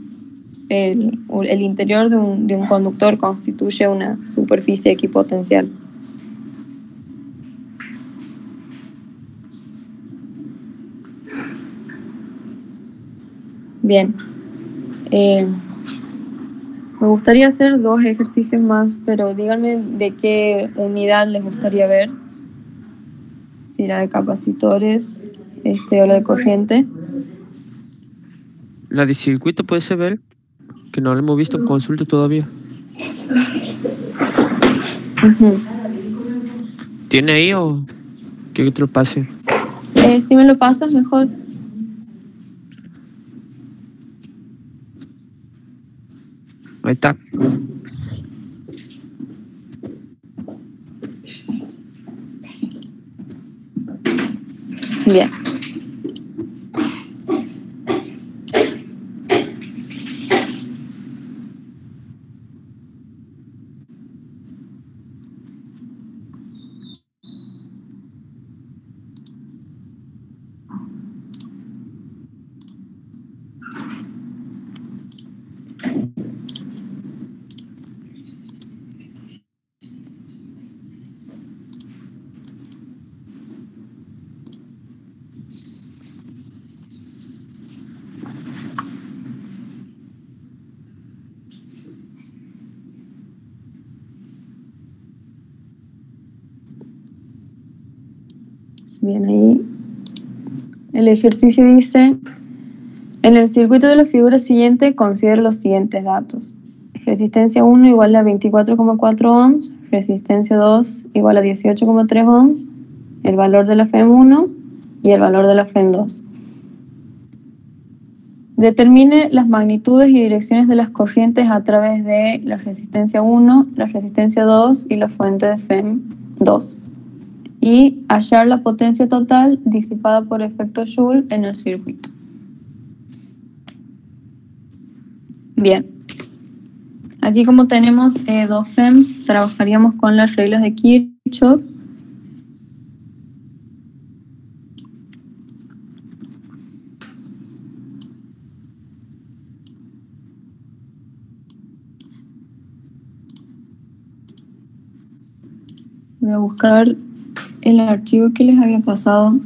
El interior de un conductor constituye una superficie equipotencial. Bien. Me gustaría hacer 2 ejercicios más, pero díganme de qué unidad les gustaría ver. Si la de capacitores o la de corriente. La de circuito puede ser, ver, que no la hemos visto en consulta todavía. ¿Tiene ahí o quiero que te lo pase? Si me lo pasas, mejor. Ahí está. Bien. Bien, ahí el ejercicio dice: en el circuito de la figura siguiente considera los siguientes datos. Resistencia 1 igual a 24,4 ohms, resistencia 2 igual a 18,3 ohms, el valor de la FEM 1 y el valor de la FEM 2. Determine las magnitudes y direcciones de las corrientes a través de la resistencia 1, la resistencia 2 y la fuente de FEM 2. Y hallar la potencia total disipada por efecto Joule en el circuito. Bien. Aquí, como tenemos 2 FEMs, trabajaríamos con las reglas de Kirchhoff. Voy a buscar el archivo que les había pasado.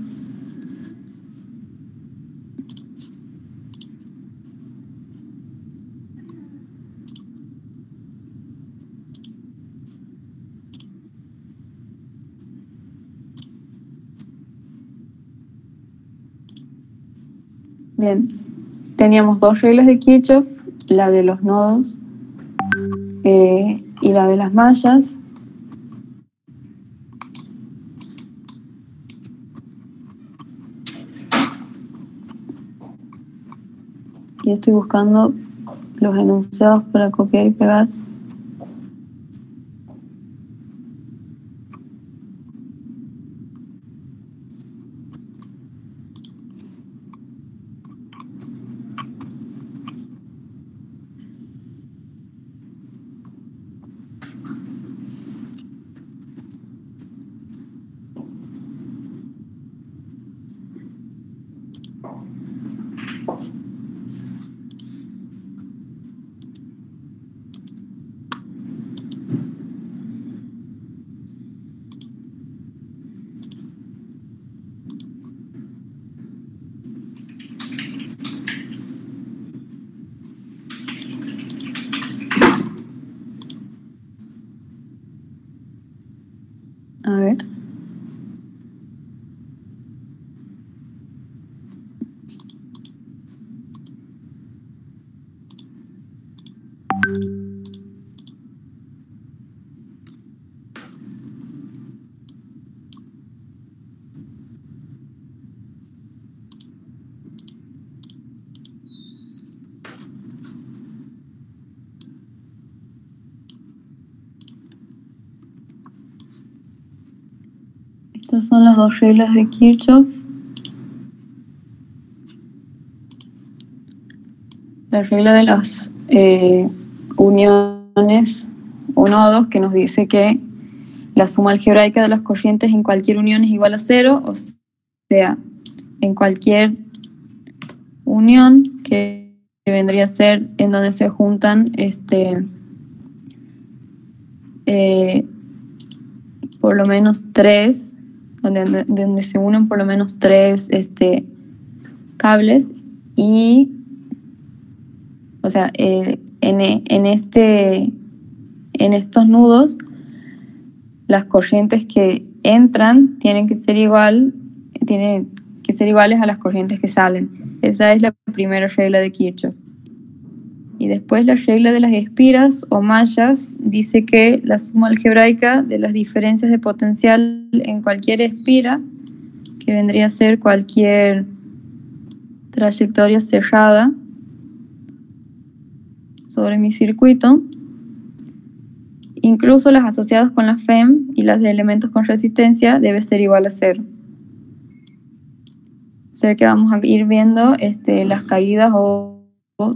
Bien, teníamos 2 reglas de Kirchhoff, la de los nodos y la de las mallas. Y estoy buscando los enunciados para copiar y pegar. A ver. Estas son las 2 reglas de Kirchhoff. La regla de las uniones 1 o 2, que nos dice que la suma algebraica de las corrientes en cualquier unión es igual a 0, o sea, en cualquier unión que vendría a ser en donde se juntan por lo menos 3, donde se unen por lo menos 3 cables, y o sea, en estos nudos, las corrientes que entran tienen que ser iguales a las corrientes que salen. Esa es la primera regla de Kirchhoff. Y después la regla de las espiras o mallas dice que la suma algebraica de las diferencias de potencial en cualquier espira, que vendría a ser cualquier trayectoria cerrada sobre mi circuito, incluso las asociadas con la FEM y las de elementos con resistencia, debe ser igual a 0. O sea que vamos a ir viendo las caídas o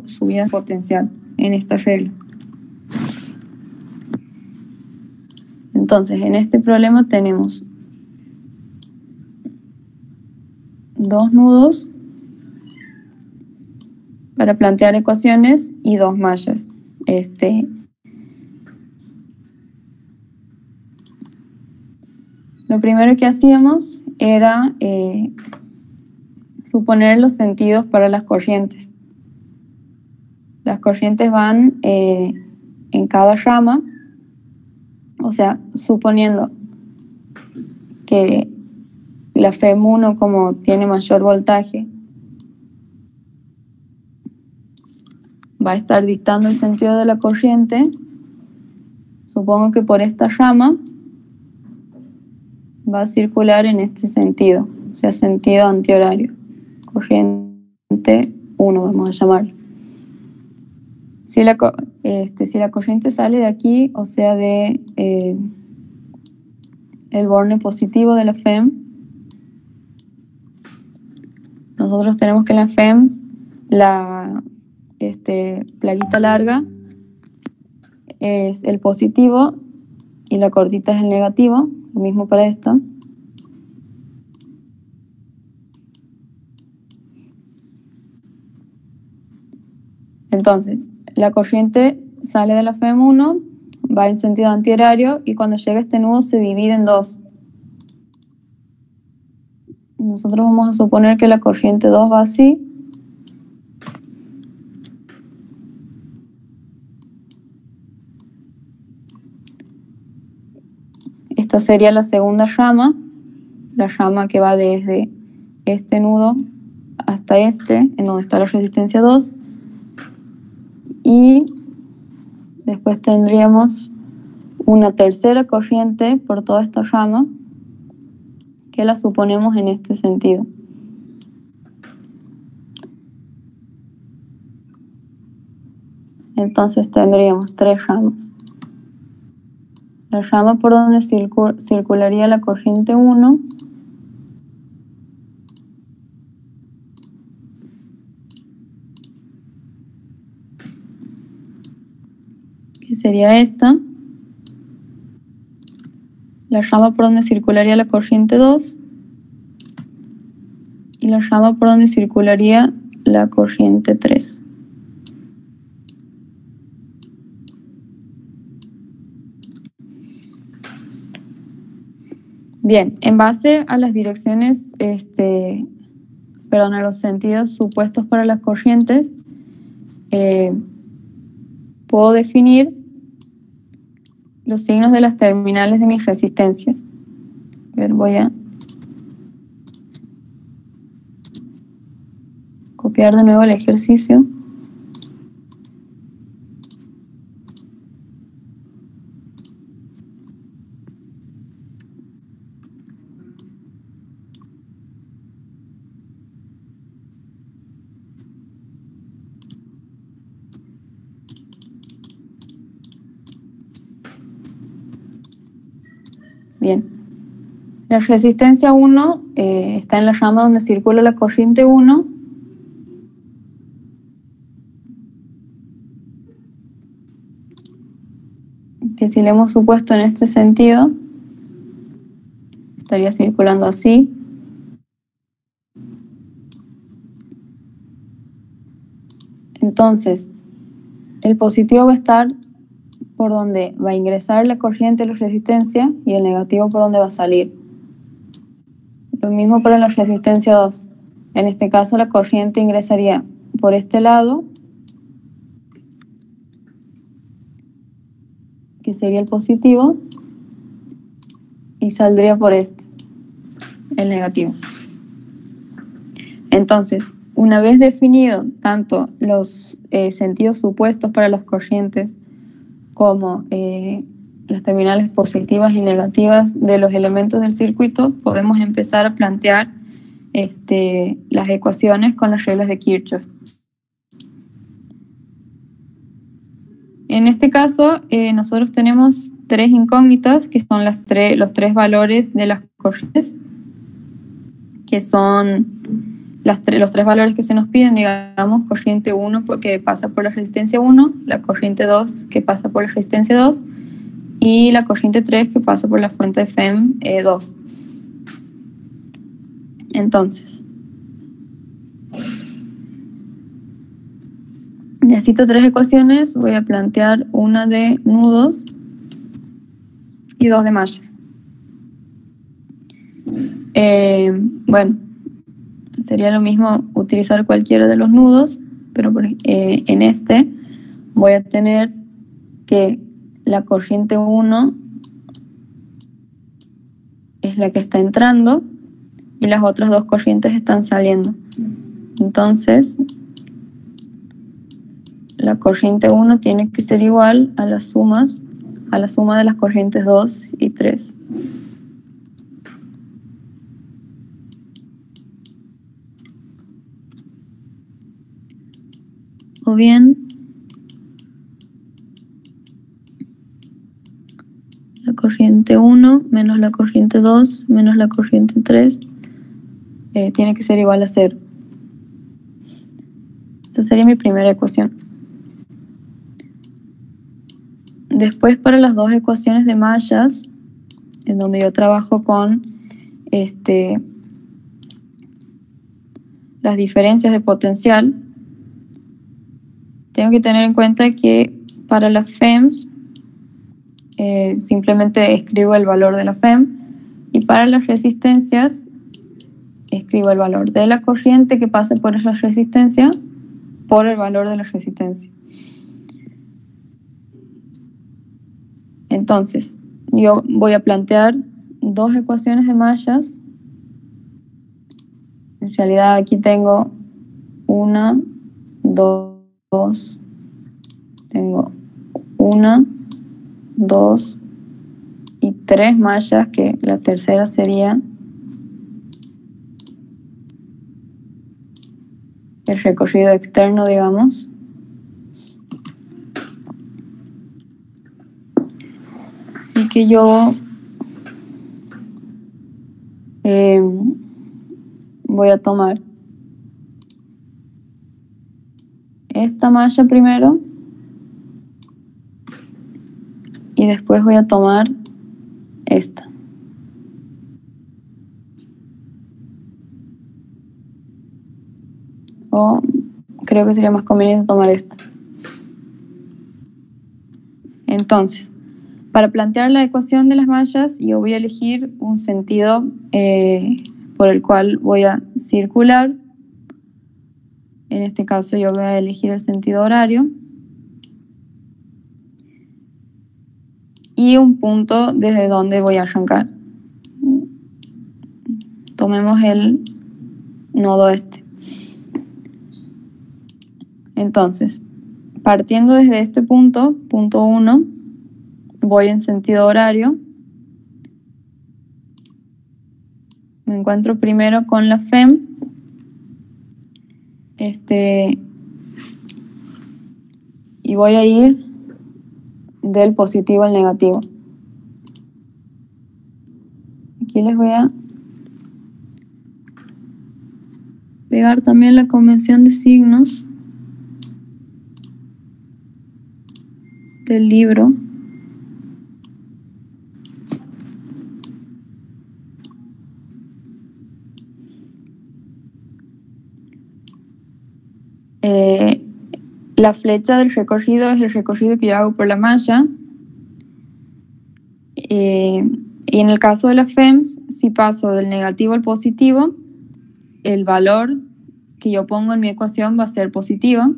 subidas de potencial en esta regla. Entonces, en este problema tenemos 2 nudos para plantear ecuaciones y 2 mallas. Lo primero que hacíamos era suponer los sentidos para las corrientes. Las corrientes van en cada rama, o sea, suponiendo que la FEM1, como tiene mayor voltaje, va a estar dictando el sentido de la corriente. Supongo que por esta rama va a circular en este sentido, o sea, sentido antihorario. Corriente 1, vamos a llamarlo. Si la corriente sale de aquí, o sea, de el borne positivo de la FEM, nosotros tenemos que en la FEM la plaquita larga es el positivo y la cortita es el negativo, lo mismo para esta. Entonces, la corriente sale de la FEM1, va en sentido antihorario y cuando llega a este nudo se divide en 2. Nosotros vamos a suponer que la corriente 2 va así. Esta sería la segunda rama, la rama que va desde este nudo hasta este, en donde está la resistencia 2. Y después tendríamos una tercera corriente por toda esta rama que la suponemos en este sentido. Entonces tendríamos 3 ramas. La rama por donde circularía la corriente 1, que sería esta. La rama por donde circularía la corriente 2 y la rama por donde circularía la corriente 3. Bien, en base a las direcciones, a los sentidos supuestos para las corrientes, puedo definir los signos de las terminales de mis resistencias. A ver, voy a copiar de nuevo el ejercicio. Bien, la resistencia 1 está en la rama donde circula la corriente 1. Que si le hemos supuesto en este sentido, estaría circulando así. Entonces, el positivo va a estar por donde va a ingresar la corriente de la resistencia y el negativo por donde va a salir. Lo mismo para la resistencia 2. En este caso la corriente ingresaría por este lado que sería el positivo, y saldría por este, el negativo. Entonces, una vez definido tanto los sentidos supuestos para las corrientes como las terminales positivas y negativas de los elementos del circuito, podemos empezar a plantear las ecuaciones con las reglas de Kirchhoff. En este caso, nosotros tenemos tres incógnitas, que son los tres valores de las corrientes, que son los tres valores que se nos piden, digamos, corriente 1 que pasa por la resistencia 1, la corriente 2 que pasa por la resistencia 2 y la corriente 3 que pasa por la fuente de FEM 2. Entonces, necesito tres ecuaciones, voy a plantear una de nudos y dos de mallas. Bueno, sería lo mismo utilizar cualquiera de los nudos, pero en este voy a tener que la corriente 1 es la que está entrando y las otras dos corrientes están saliendo. Entonces, la corriente 1 tiene que ser igual a la suma de las corrientes 2 y 3. O bien, la corriente 1 menos la corriente 2 menos la corriente 3 tiene que ser igual a 0. Esa sería mi primera ecuación. Después, para las dos ecuaciones de mallas, en donde yo trabajo con las diferencias de potencial, tengo que tener en cuenta que para las FEMs simplemente escribo el valor de la FEM, y para las resistencias escribo el valor de la corriente que pasa por esa resistencia por el valor de la resistencia. Entonces, yo voy a plantear dos ecuaciones de mallas. En realidad aquí tengo una, dos, tengo una, dos y tres mallas, que la tercera sería el recorrido externo, digamos. Así que yo voy a tomar esta malla primero y después voy a tomar esta. O creo que sería más conveniente tomar esta. Entonces, para plantear la ecuación de las mallas, yo voy a elegir un sentido por el cual voy a circular. En este caso yo voy a elegir el sentido horario. Y un punto desde donde voy a arrancar. Tomemos el nodo este. Entonces, partiendo desde este punto, punto 1, voy en sentido horario. Me encuentro primero con la FEM. Y voy a ir del positivo al negativo. Aquí les voy a pegar también la convención de signos del libro. La flecha del recorrido es el recorrido que yo hago por la malla. Y en el caso de las FEMs, si paso del negativo al positivo, el valor que yo pongo en mi ecuación va a ser positivo.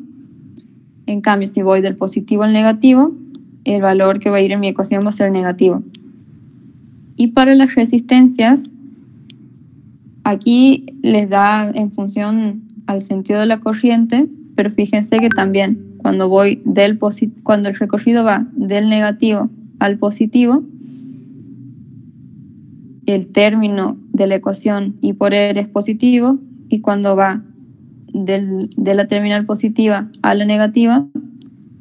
En cambio, si voy del positivo al negativo, el valor que va a ir en mi ecuación va a ser negativo. Y para las resistencias, aquí les da en función al sentido de la corriente, pero fíjense que también cuando cuando el recorrido va del negativo al positivo, el término de la ecuación I por R es positivo, y cuando va de la terminal positiva a la negativa,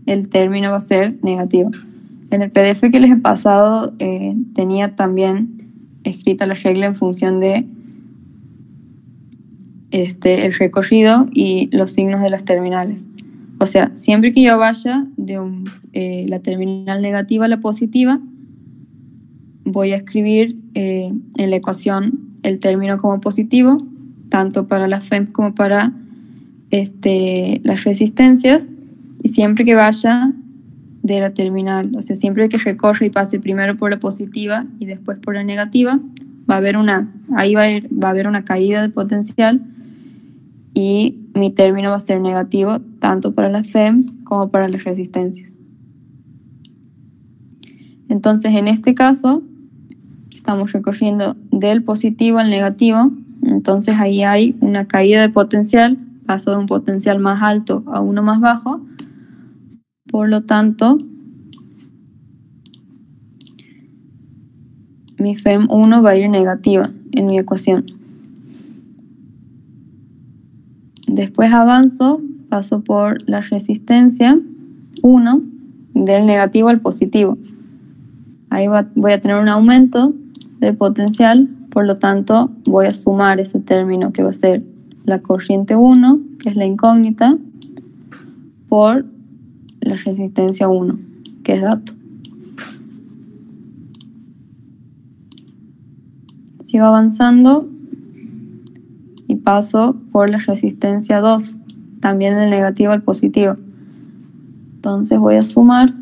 el término va a ser negativo. En el PDF que les he pasado tenía también escrita la regla en función de el recorrido y los signos de las terminales. O sea, siempre que yo vaya de la terminal negativa a la positiva, voy a escribir en la ecuación el término como positivo, tanto para las FEMS como para las resistencias, y siempre que vaya de la terminal, o sea, siempre que recorra y pase primero por la positiva y después por la negativa, va a haber una caída de potencial, y mi término va a ser negativo tanto para las FEMS como para las resistencias. Entonces, en este caso, estamos recorriendo del positivo al negativo, entonces ahí hay una caída de potencial, paso de un potencial más alto a uno más bajo, por lo tanto, mi FEM1 va a ir negativa en mi ecuación. Después avanzo, paso por la resistencia 1, del negativo al positivo. Ahí voy a tener un aumento del potencial, por lo tanto voy a sumar ese término que va a ser la corriente 1, que es la incógnita, por la resistencia 1, que es dato. Sigo avanzando y paso por la resistencia 2, también del negativo al positivo. Entonces voy a sumar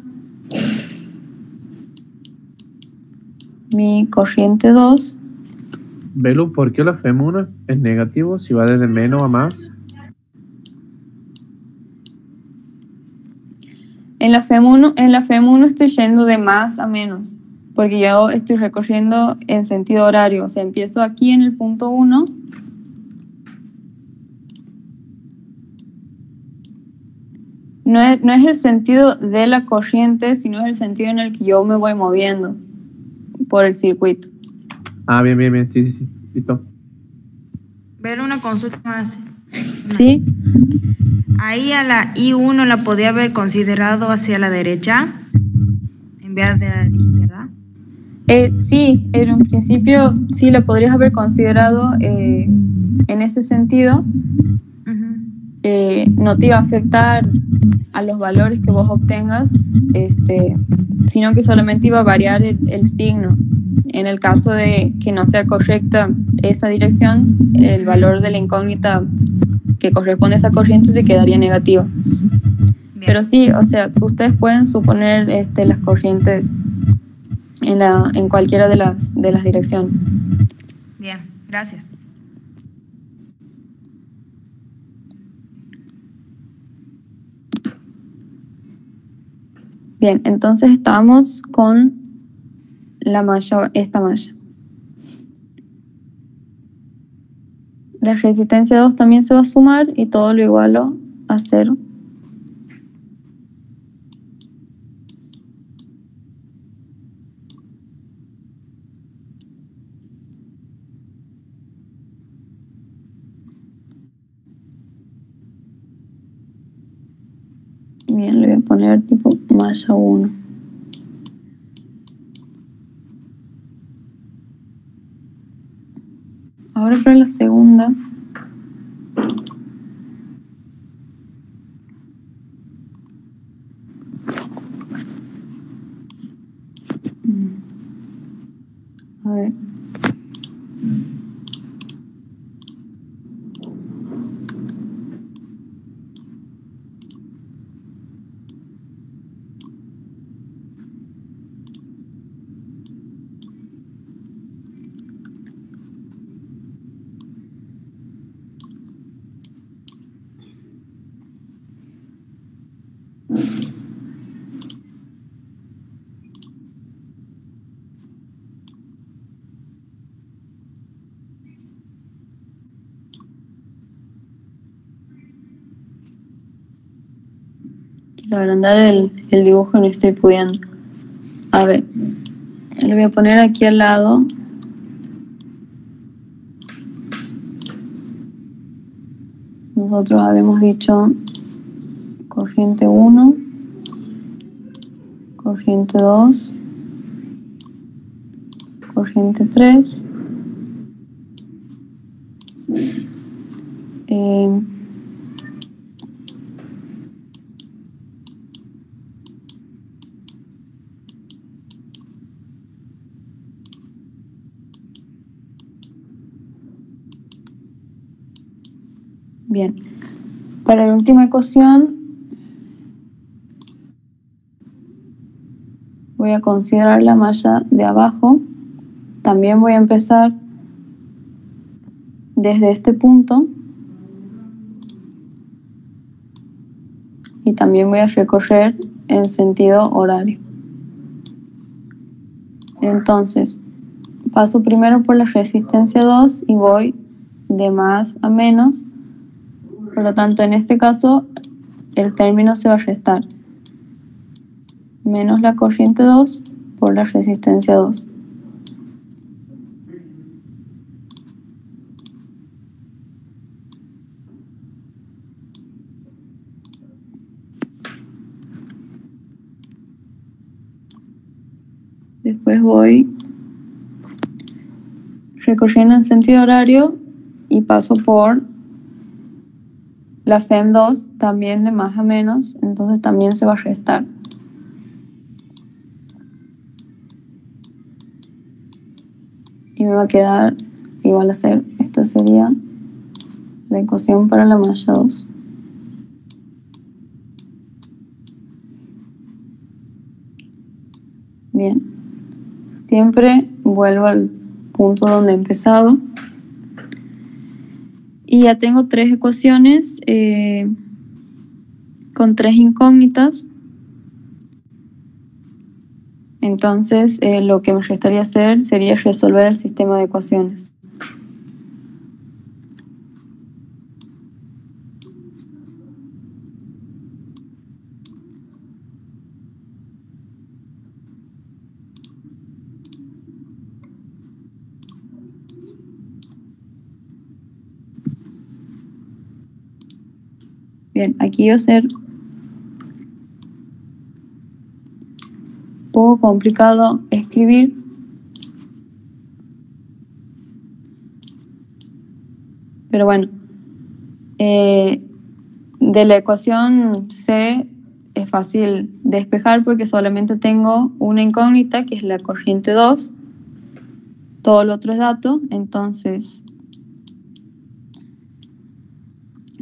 mi corriente 2. Belu, ¿por qué la FEM1 es negativo si va desde menos a más? En la FEM1 estoy yendo de más a menos, porque yo estoy recorriendo en sentido horario, o sea, empiezo aquí en el punto 1, no es el sentido de la corriente, sino es el sentido en el que yo me voy moviendo por el circuito. Ah, bien, sí, listo. Ver una consulta más. ¿Sí? Ahí a la I1 la podía haber considerado hacia la derecha en vez de la izquierda. Sí, en un principio sí la podrías haber considerado en ese sentido. No te iba a afectar a los valores que vos obtengas, sino que solamente iba a variar el signo. En el caso de que no sea correcta esa dirección, el valor de la incógnita que corresponde a esa corriente te quedaría negativo. Bien. Pero sí, o sea, ustedes pueden suponer las corrientes en cualquiera de las direcciones. Bien, gracias. Bien, entonces estamos con la malla, esta malla. La resistencia 2 también se va a sumar y todo lo igualo a 0. Bien, le voy a poner tipo malla 1. Ahora para la segunda. A ver. Quiero agrandar el dibujo y no estoy pudiendo. A ver, lo voy a poner aquí al lado. Nosotros habíamos dicho corriente 1, corriente 2, corriente 3. Bien, para la última ecuación voy a considerar la malla de abajo. También voy a empezar desde este punto y también voy a recorrer en sentido horario. Entonces, paso primero por la resistencia 2 y voy de más a menos. Por lo tanto, en este caso, el término se va a restar. Menos la corriente 2 por la resistencia 2. Después voy recorriendo en sentido horario y paso por la FEM2 también de más a menos, entonces también se va a restar. Y me va a quedar igual a 0. Esta sería la ecuación para la malla 2. Bien. Siempre vuelvo al punto donde he empezado. Y ya tengo 3 ecuaciones con 3 incógnitas. Entonces, lo que me restaría hacer sería resolver el sistema de ecuaciones. Bien, aquí va a ser un poco complicado escribir, pero bueno, de la ecuación C es fácil despejar porque solamente tengo una incógnita que es la corriente 2, todo lo otro es dato, entonces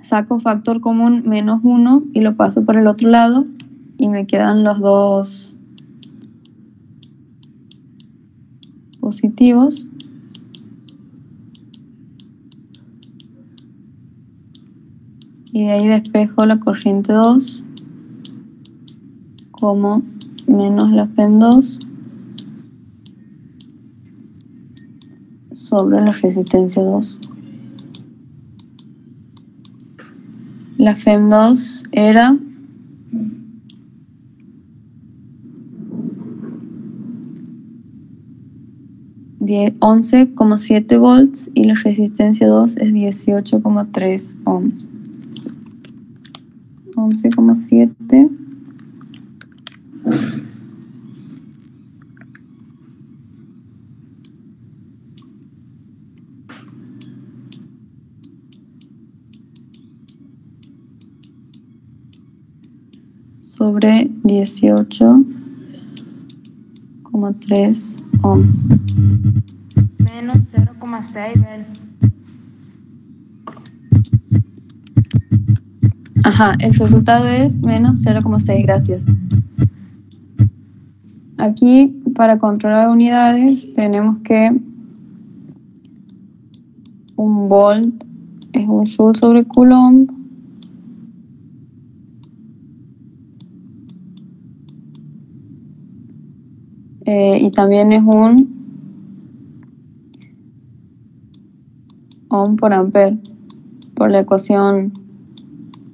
saco factor común menos 1 y lo paso por el otro lado y me quedan los dos positivos. Y de ahí despejo la corriente 2 como menos la FEM2 sobre la resistencia 2. La FEM2 era 11,7 volts y la resistencia 2 es 18,3 ohms. 11,7 sobre 18,3 ohms. Menos 0,6, Bel. Ajá, el resultado es menos 0,6, gracias. Aquí, para controlar unidades, tenemos que un volt es un joule sobre coulomb. Y también es un ohm por ampere, por la ecuación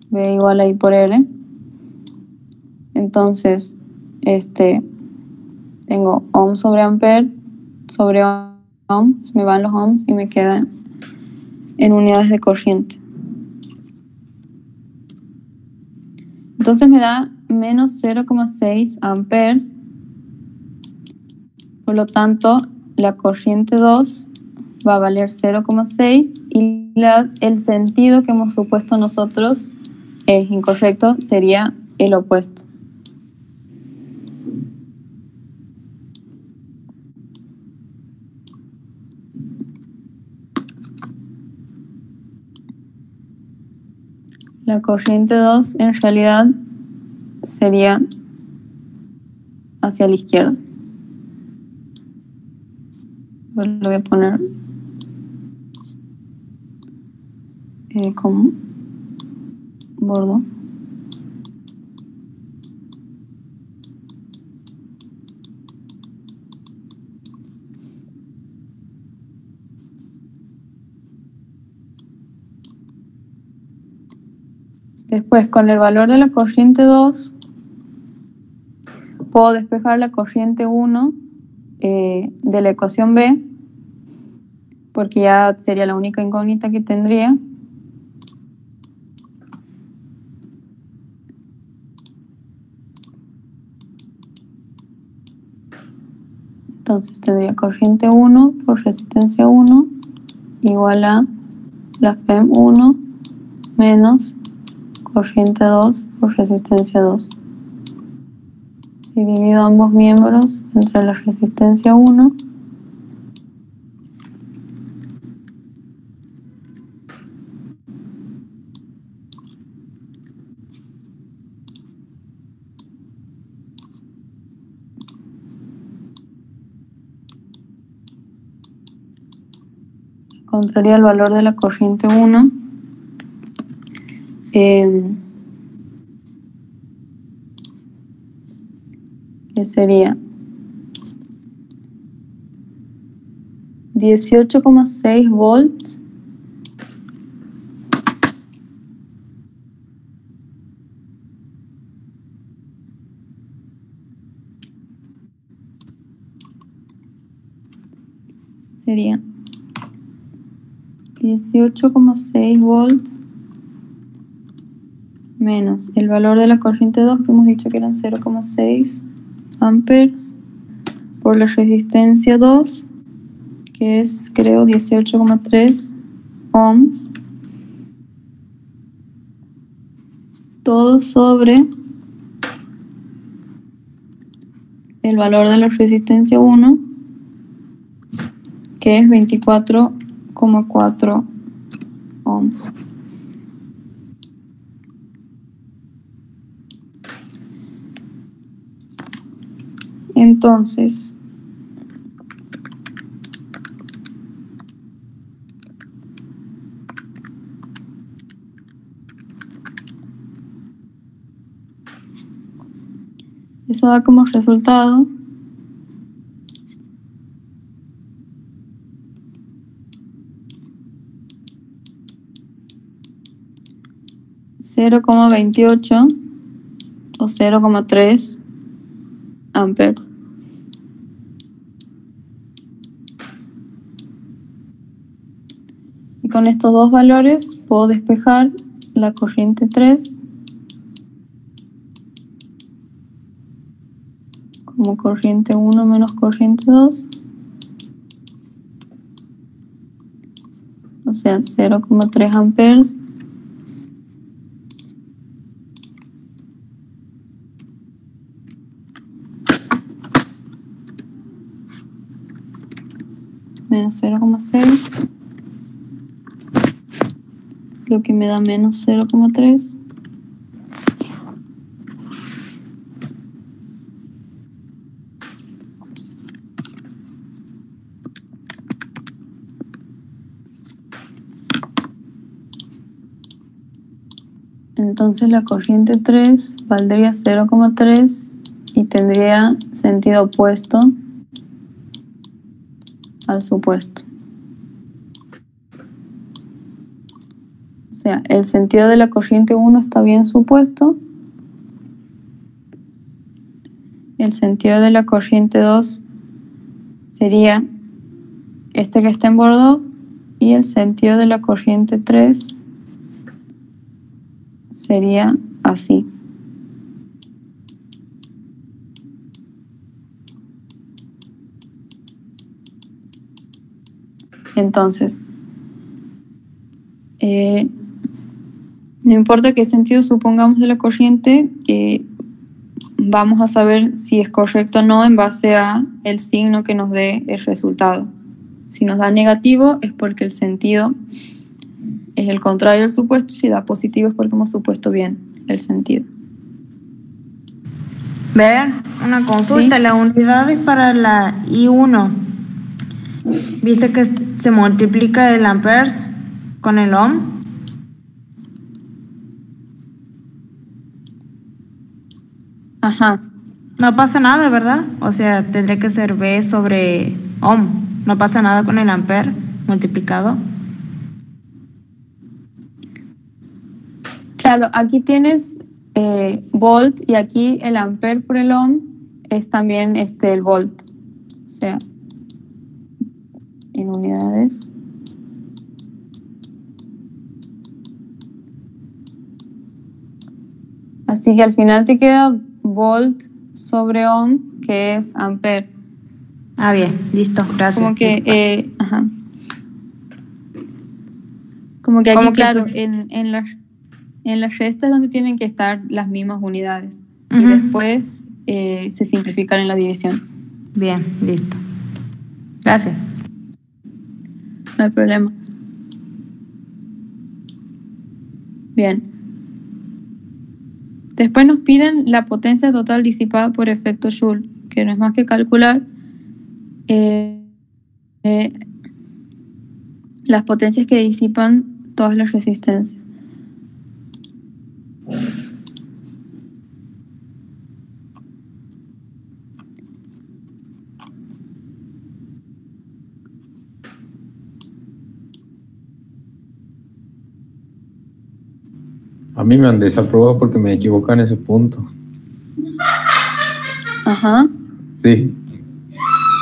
B igual a I por R. Entonces, tengo ohm sobre ampere sobre ohm, se me van los ohms y me queda en unidades de corriente. Entonces me da menos 0,6 amperes. Por lo tanto, la corriente 2 va a valer 0,6 y el sentido que hemos supuesto nosotros es incorrecto, sería el opuesto. La corriente 2 en realidad sería hacia la izquierda. Lo voy a poner como bordo. Después, con el valor de la corriente 2, puedo despejar la corriente 1 de la ecuación B, porque ya sería la única incógnita que tendría. Entonces tendría corriente 1 por resistencia 1 igual a la FEM 1 menos corriente 2 por resistencia 2. Si divido ambos miembros entre la resistencia 1, encontraría el valor de la corriente 1. Que sería 18,6 volts sería 18,6 volts menos el valor de la corriente 2 que hemos dicho que eran 0,6 amperes por la resistencia 2 que es creo 18,3 ohms, todo sobre el valor de la resistencia 1 que es 24,4 ohms. Entonces, eso da como resultado (0,28 o 0,3 amperes. Y con estos dos valores puedo despejar la corriente 3 como corriente 1 menos corriente 2, o sea 0,3 amperes menos 0,6, lo que me da menos 0,3. Entonces la corriente 3 valdría 0,3 y tendría sentido opuesto al supuesto. O sea, el sentido de la corriente 1 está bien supuesto el sentido de la corriente 2 sería este que está en Bordeaux, y el sentido de la corriente 3 sería así. Entonces, no importa qué sentido supongamos de la corriente, vamos a saber si es correcto o no en base a el signo que nos dé el resultado. Si nos da negativo es porque el sentido es el contrario al supuesto, y si da positivo es porque hemos supuesto bien el sentido. Vean, una consulta, Sí. las unidades para la I1, ¿viste que se multiplica el amperes con el ohm? Ajá. No pasa nada, ¿verdad? O sea, tendría que ser V sobre ohm. No pasa nada con el ampere multiplicado. Claro, aquí tienes volt, y aquí el ampere por el ohm es también el volt. O sea, en unidades. Así que al final te queda volt sobre ohm, que es ampere. Ah, bien, listo, gracias. Como que, ajá. Como que aquí, Como que claro, pues- en las restas es donde tienen que estar las mismas unidades. Y Ujú. después se simplifican en la división. Bien, listo. Gracias. No hay problema. Bien. Después nos piden la potencia total disipada por efecto Joule, que no es más que calcular las potencias que disipan todas las resistencias. A mí me han desaprobado porque me equivoqué en ese punto. Ajá. Sí,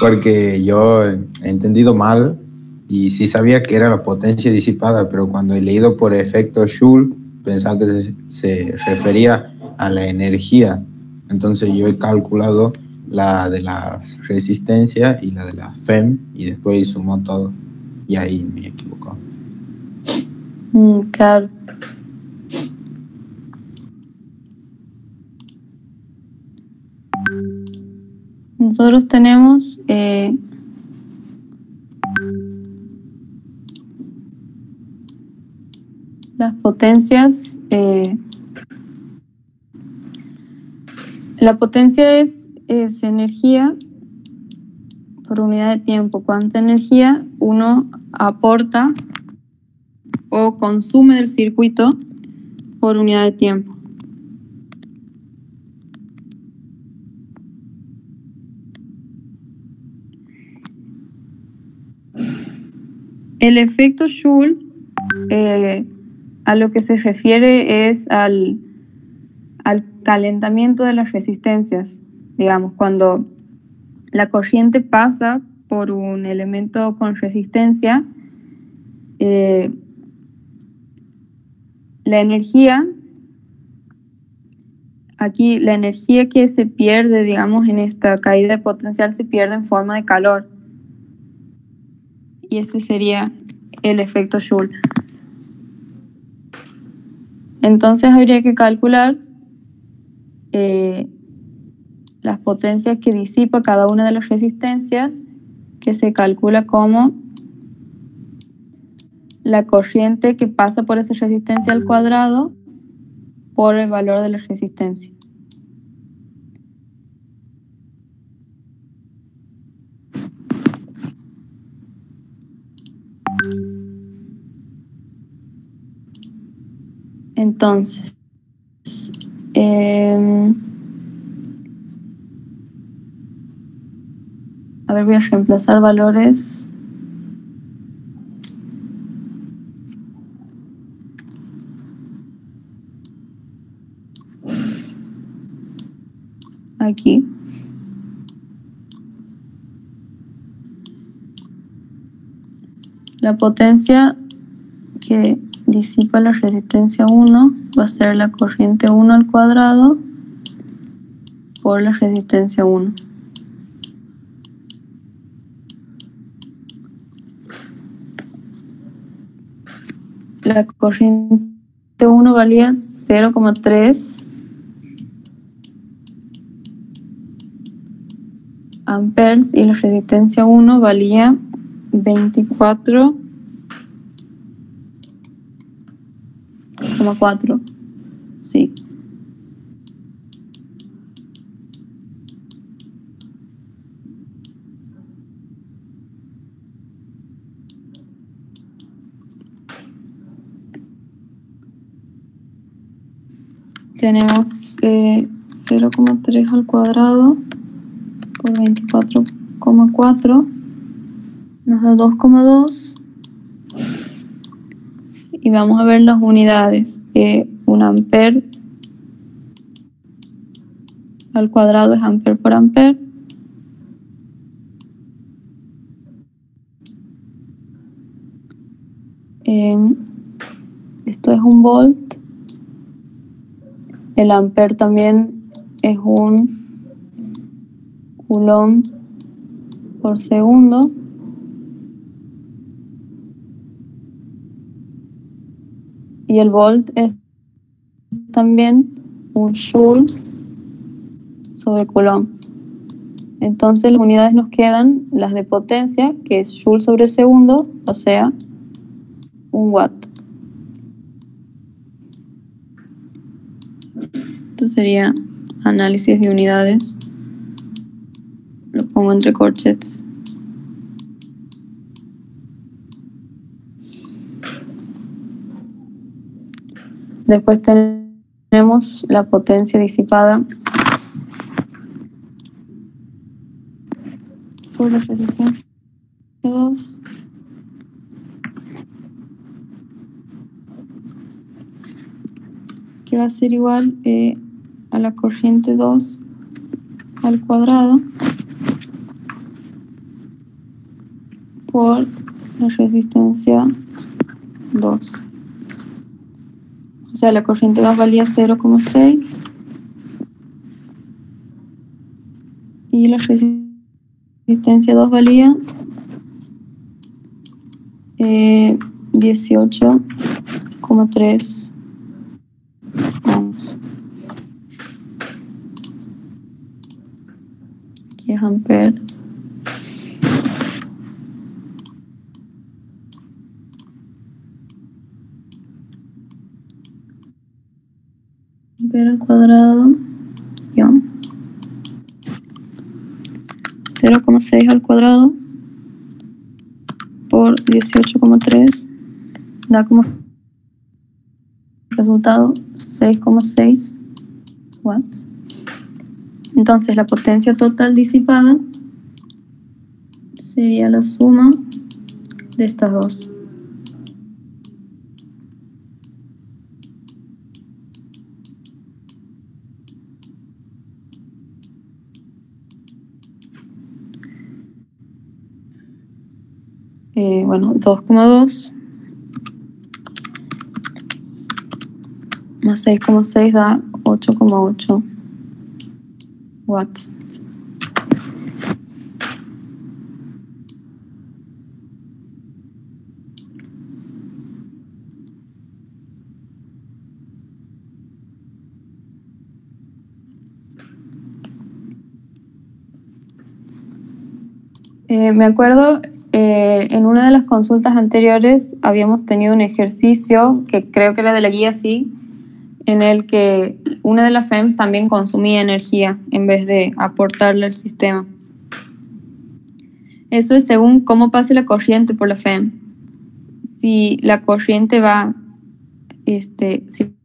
porque yo he entendido mal y sí sabía que era la potencia disipada, pero cuando he leído por efecto Joule pensaba que se refería a la energía. Entonces yo he calculado la de la resistencia y la de la FEM y después sumó todo y ahí me he equivocado. Claro. Nosotros tenemos las potencias. La potencia es energía por unidad de tiempo. ¿Cuánta energía uno aporta o consume del circuito por unidad de tiempo? El efecto Joule a lo que se refiere es al calentamiento de las resistencias. Digamos, cuando la corriente pasa por un elemento con resistencia, la energía, aquí la energía que se pierde, digamos, en esta caída de potencial se pierde en forma de calor. Y ese sería el efecto Joule. Entonces habría que calcular las potencias que disipa cada una de las resistencias, que se calcula como la corriente que pasa por esa resistencia al cuadrado por el valor de la resistencia. Entonces, a ver, voy a reemplazar valores. Aquí. La potencia que disipa la resistencia 1 va a ser la corriente 1 al cuadrado por la resistencia 1. La corriente 1 valía 0,3 amperes y la resistencia 1 valía 24,4. Sí. Tenemos 0,3 al cuadrado por 24,4 nos da 2,2 y vamos a ver las unidades. 1 ampere al cuadrado es ampere por ampere. Esto es un volt. El ampere también es un coulomb por segundo. Y el volt es también un joule sobre coulomb. Entonces las unidades nos quedan las de potencia, que es joule sobre segundo, o sea, un watt. Esto sería análisis de unidades. Lo pongo entre corchetes. Después tenemos la potencia disipada por la resistencia 2. Que va a ser igual a la corriente 2 al cuadrado por la resistencia 2. O sea, la corriente 2 valía 0,6 y la resistencia 2 valía 18,3 ohms. Aquí es ampere. Ampere al cuadrado, 0,6 al cuadrado por 18,3 da como resultado 6,6 watts. Entonces la potencia total disipada sería la suma de estas dos. Bueno, 2,2 más 6,6 da 8,8 watts. Me acuerdo, en una de las consultas anteriores habíamos tenido un ejercicio, que creo que era de la guía, sí, en el que una de las FEMs también consumía energía en vez de aportarle al sistema. Eso es según cómo pase la corriente por la FEM. Si la corriente va, si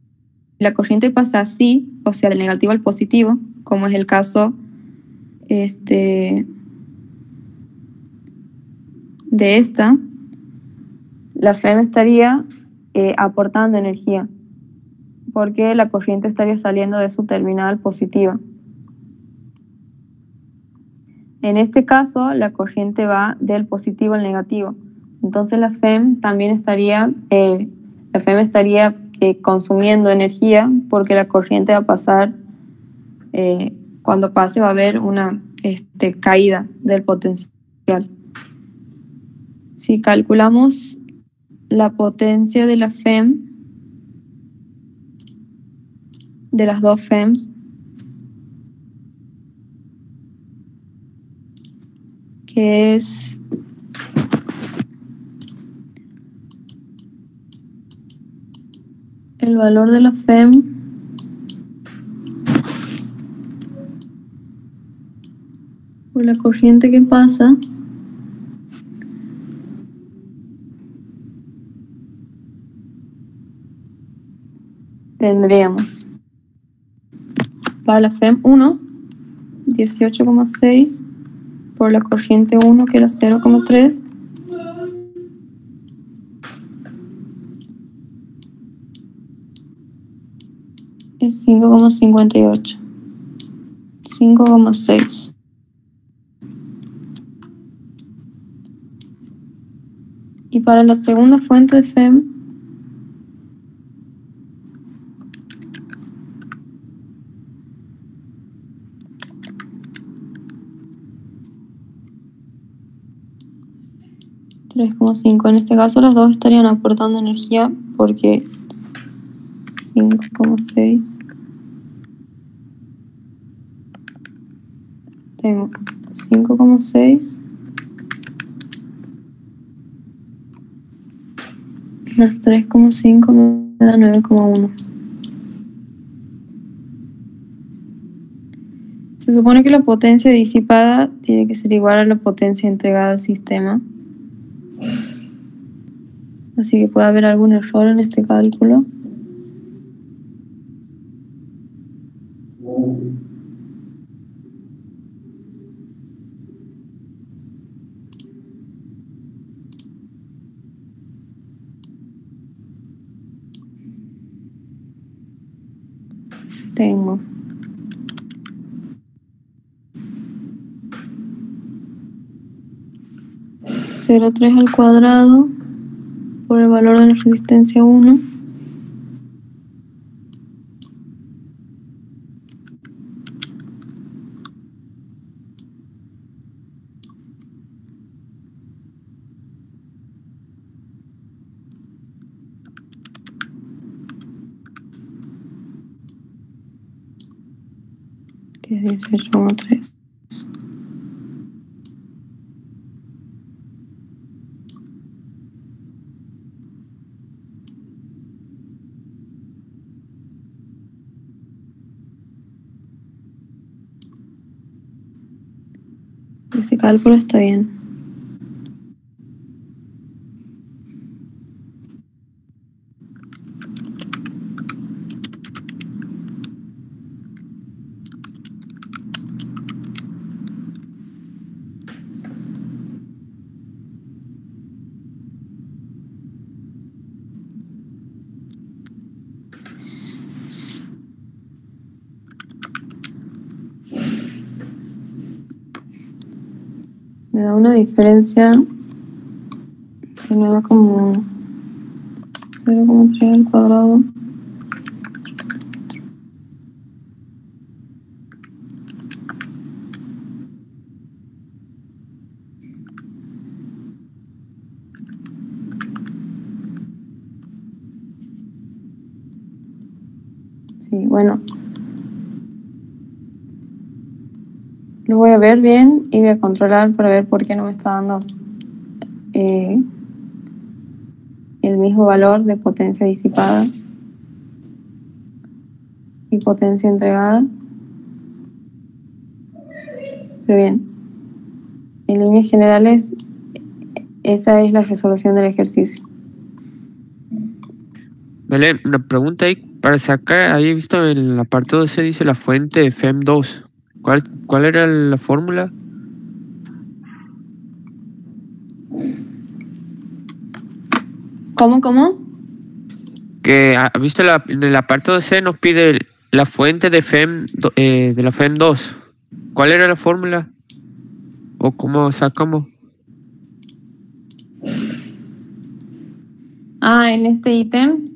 la corriente pasa así, o sea, del negativo al positivo, como es el caso de esta, la FEM estaría aportando energía, porque la corriente estaría saliendo de su terminal positiva. En este caso, la corriente va del positivo al negativo. Entonces la FEM también estaría, consumiendo energía porque la corriente va a pasar, cuando pase va a haber una caída del potencial. Si calculamos la potencia de la FEM, de las dos FEMs, que es el valor de la FEM por la corriente que pasa, tendríamos para la FEM 1, 18,6 por la corriente 1, que era 0,3. Es 5,58. 5,6. Y para la segunda fuente de FEM, $3,5. En este caso las dos estarían aportando energía porque 5,6. Tengo 5,6 más 3,5 me da 9,1. Se supone que la potencia disipada tiene que ser igual a la potencia entregada al sistema. Así que puede haber algún error en este cálculo. Tengo $0,3 al cuadrado por el valor de la resistencia 1 que es 18,3. Ese cálculo está bien. Me da una diferencia de 9,1. 0,3 al cuadrado. Sí, bueno. Lo voy a ver bien y voy a controlar para ver por qué no me está dando el mismo valor de potencia disipada y potencia entregada. Pero bien, en líneas generales, esa es la resolución del ejercicio. Belén, una pregunta ahí. Para sacar, ahí he visto en la parte 12 dice la fuente de FEM2. ¿Cuál era la fórmula? ¿Cómo? Que ha visto en el apartado C nos pide la fuente de FEM, de la FEM2. ¿Cuál era la fórmula? ¿O cómo sacamos? En este ítem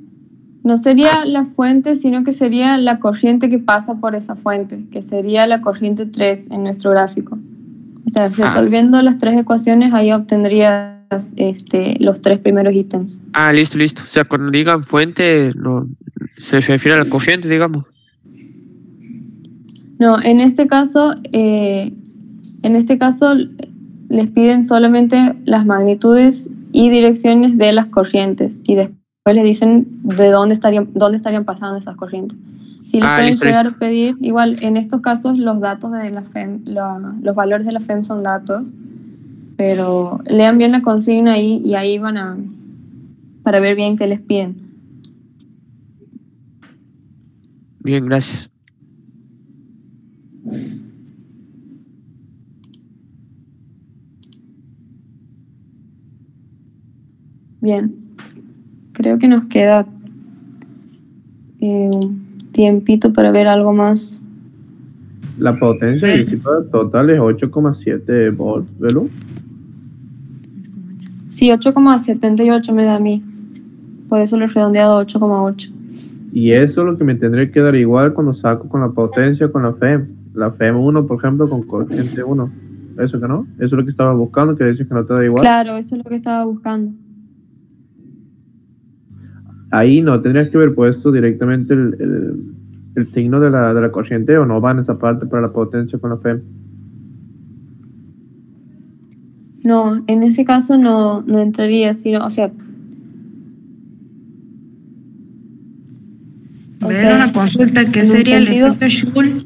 no sería la fuente, sino que sería la corriente que pasa por esa fuente, que sería la corriente 3 en nuestro gráfico. O sea, resolviendo las 3 ecuaciones, ahí obtendrías los 3 primeros ítems. Listo. O sea, cuando digan fuente, no, se refiere a la corriente, digamos. No, en este caso les piden solamente las magnitudes y direcciones de las corrientes y después les dicen de dónde estarían pasando esas corrientes. Si les pueden llegar a pedir, igual en estos casos los datos de la FEM, los valores de la FEM son datos, pero lean bien la consigna ahí y ahí para ver bien qué les piden. Bien, gracias. Bien, creo que nos queda un tiempito para ver algo más. La potencia disipada total es 8,7 volts, ¿verdad? Sí, 8,78 me da a mí. Por eso lo he redondeado a 8,8. Y eso es lo que me tendría que dar igual cuando saco con la potencia, con la FEM. La FEM 1, por ejemplo, con corriente 1. ¿Eso que no? Eso es lo que estaba buscando, que dices que no te da igual. Claro, eso es lo que estaba buscando. Ahí no tendrías que haber puesto directamente el signo de la corriente, o no va en esa parte para la potencia con la FEM. No, en ese caso no entraría, sino, o sea, una consulta, ¿qué sería el efecto Joule?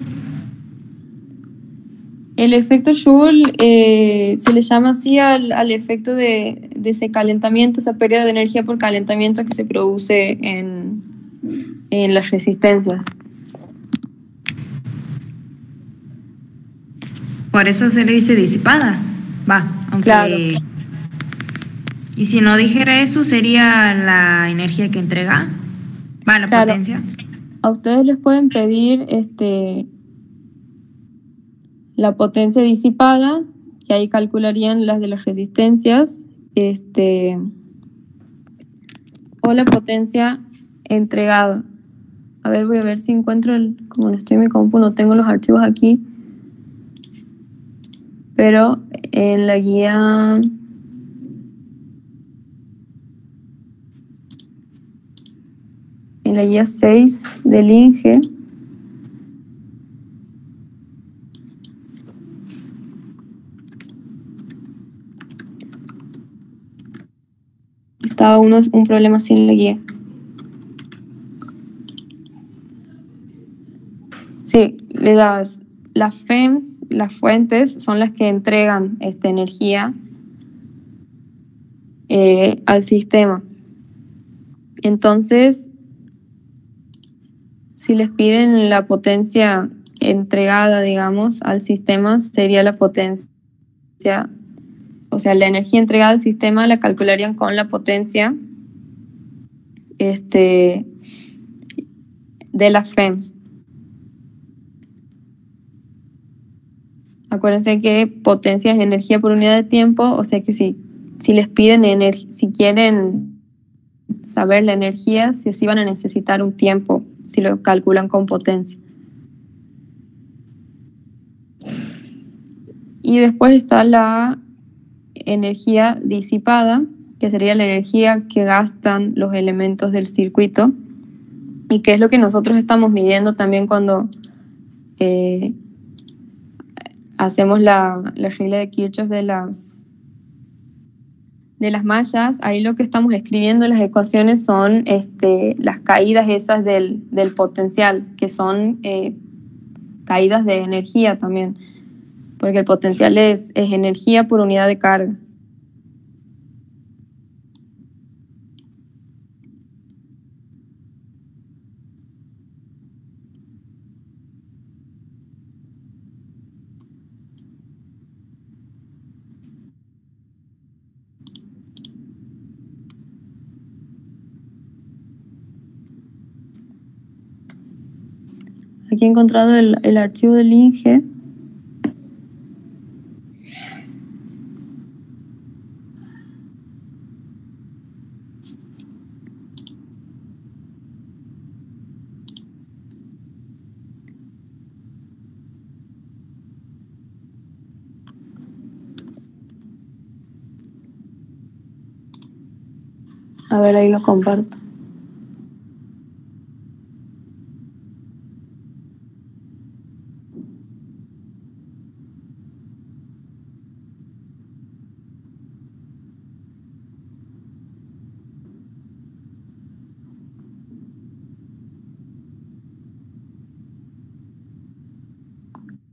El efecto Joule se le llama así al efecto de ese calentamiento, esa pérdida de energía por calentamiento que se produce en las resistencias. Por eso se le dice disipada. Aunque... Claro. Y si no dijera eso, ¿sería la energía que entrega? La potencia. A ustedes les pueden pedir la potencia disipada, que ahí calcularían las de las resistencias, o la potencia entregada. A ver, voy a ver si encuentro como no estoy en mi compu, no tengo los archivos aquí, pero en la guía en la guía 6 del INGE estaba un problema así en la guía. Sí, las FEMs, las fuentes, son las que entregan esta energía al sistema. Entonces, si les piden la potencia entregada, digamos, al sistema, sería la potencia, o sea, la energía entregada al sistema la calcularían con la potencia de las FEMs. Acuérdense que potencia es energía por unidad de tiempo, o sea que si les piden si quieren saber la energía, sí van a necesitar un tiempo, si lo calculan con potencia. Y después está la energía disipada, que sería la energía que gastan los elementos del circuito, y que es lo que nosotros estamos midiendo también cuando hacemos la regla de Kirchhoff de las mallas. Ahí lo que estamos escribiendo en las ecuaciones son las caídas esas del potencial, que son caídas de energía también, porque el potencial es energía por unidad de carga. Aquí he encontrado el archivo del INGE. A ver, ahí lo comparto.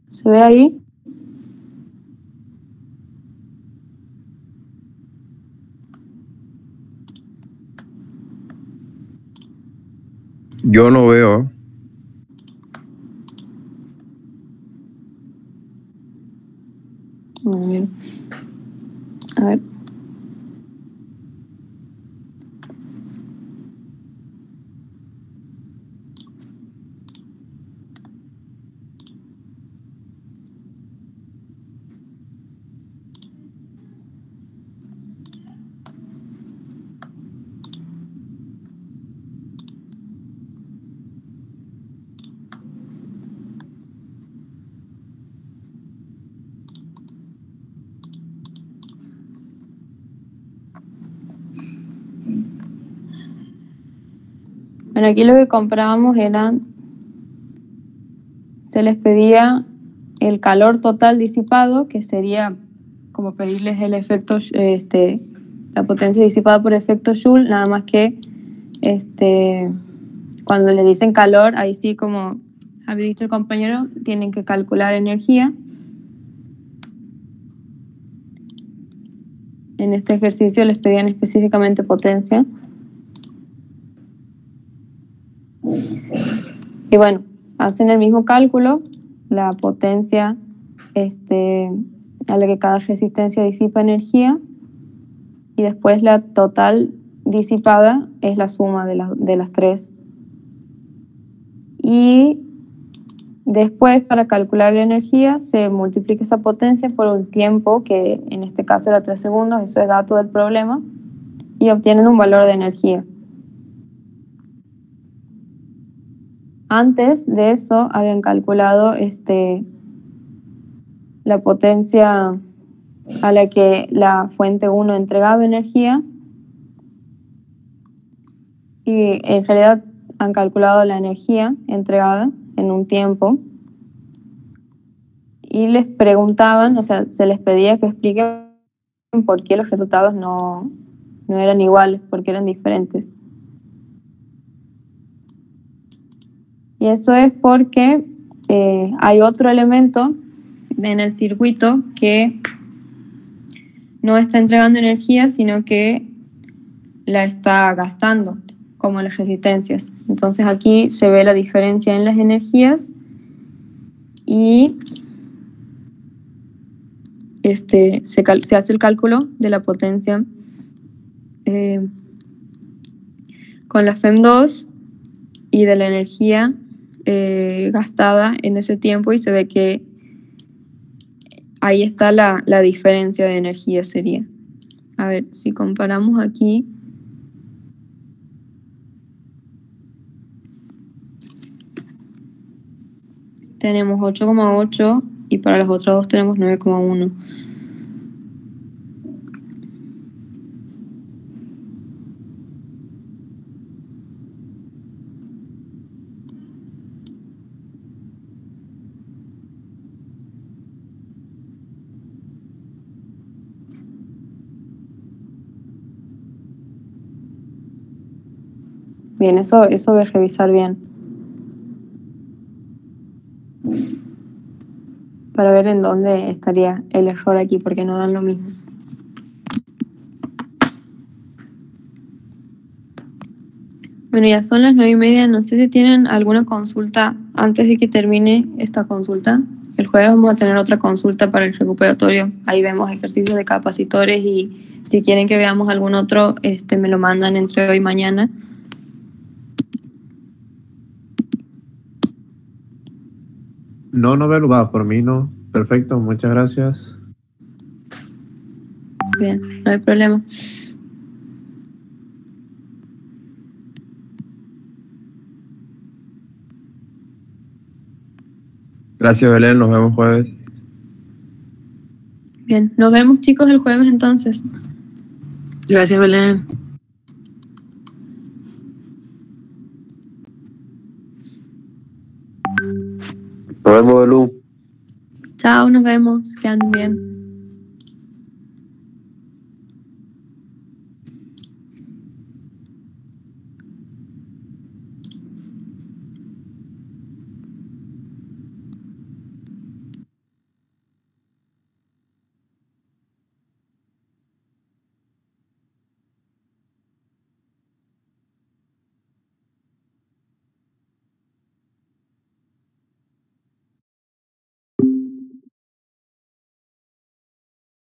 ¿Se ve ahí? Yo no veo. Muy bien. A ver. Bueno, aquí lo que comprábamos eran, se les pedía el calor total disipado, que sería como pedirles el efecto, la potencia disipada por efecto Joule, nada más que cuando les dicen calor, ahí sí, como había dicho el compañero, tienen que calcular energía. En este ejercicio les pedían específicamente potencia. Y bueno, hacen el mismo cálculo, la potencia a la que cada resistencia disipa energía, y después la total disipada es la suma de las tres. Y después, para calcular la energía, se multiplica esa potencia por un tiempo, que en este caso era 3 segundos, eso es dato del problema, y obtienen un valor de energía. Antes de eso habían calculado la potencia a la que la fuente 1 entregaba energía, y en realidad han calculado la energía entregada en un tiempo, y les preguntaban, o sea, se les pedía que expliquen por qué los resultados no eran iguales, por qué eran diferentes. Y eso es porque hay otro elemento en el circuito que no está entregando energía, sino que la está gastando, como las resistencias. Entonces aquí se ve la diferencia en las energías y se hace el cálculo de la potencia con la FEM2 y de la energía gastada en ese tiempo, y se ve que ahí está la diferencia de energía sería. A ver, si comparamos aquí, tenemos 8,8 y para las otras dos tenemos 9,1. Bien, eso voy a revisar bien, para ver en dónde estaría el error aquí, porque no dan lo mismo. Bueno, ya son las 9:30, no sé si tienen alguna consulta antes de que termine esta consulta. El jueves vamos a tener otra consulta para el recuperatorio, ahí vemos ejercicios de capacitores, y si quieren que veamos algún otro, me lo mandan entre hoy y mañana. No, va, por mí no. Perfecto, muchas gracias. Bien, no hay problema. Gracias, Belén, nos vemos jueves. Bien, nos vemos chicos el jueves entonces. Gracias, Belén. Nos vemos, Lu. Chao, nos vemos. Que anden bien.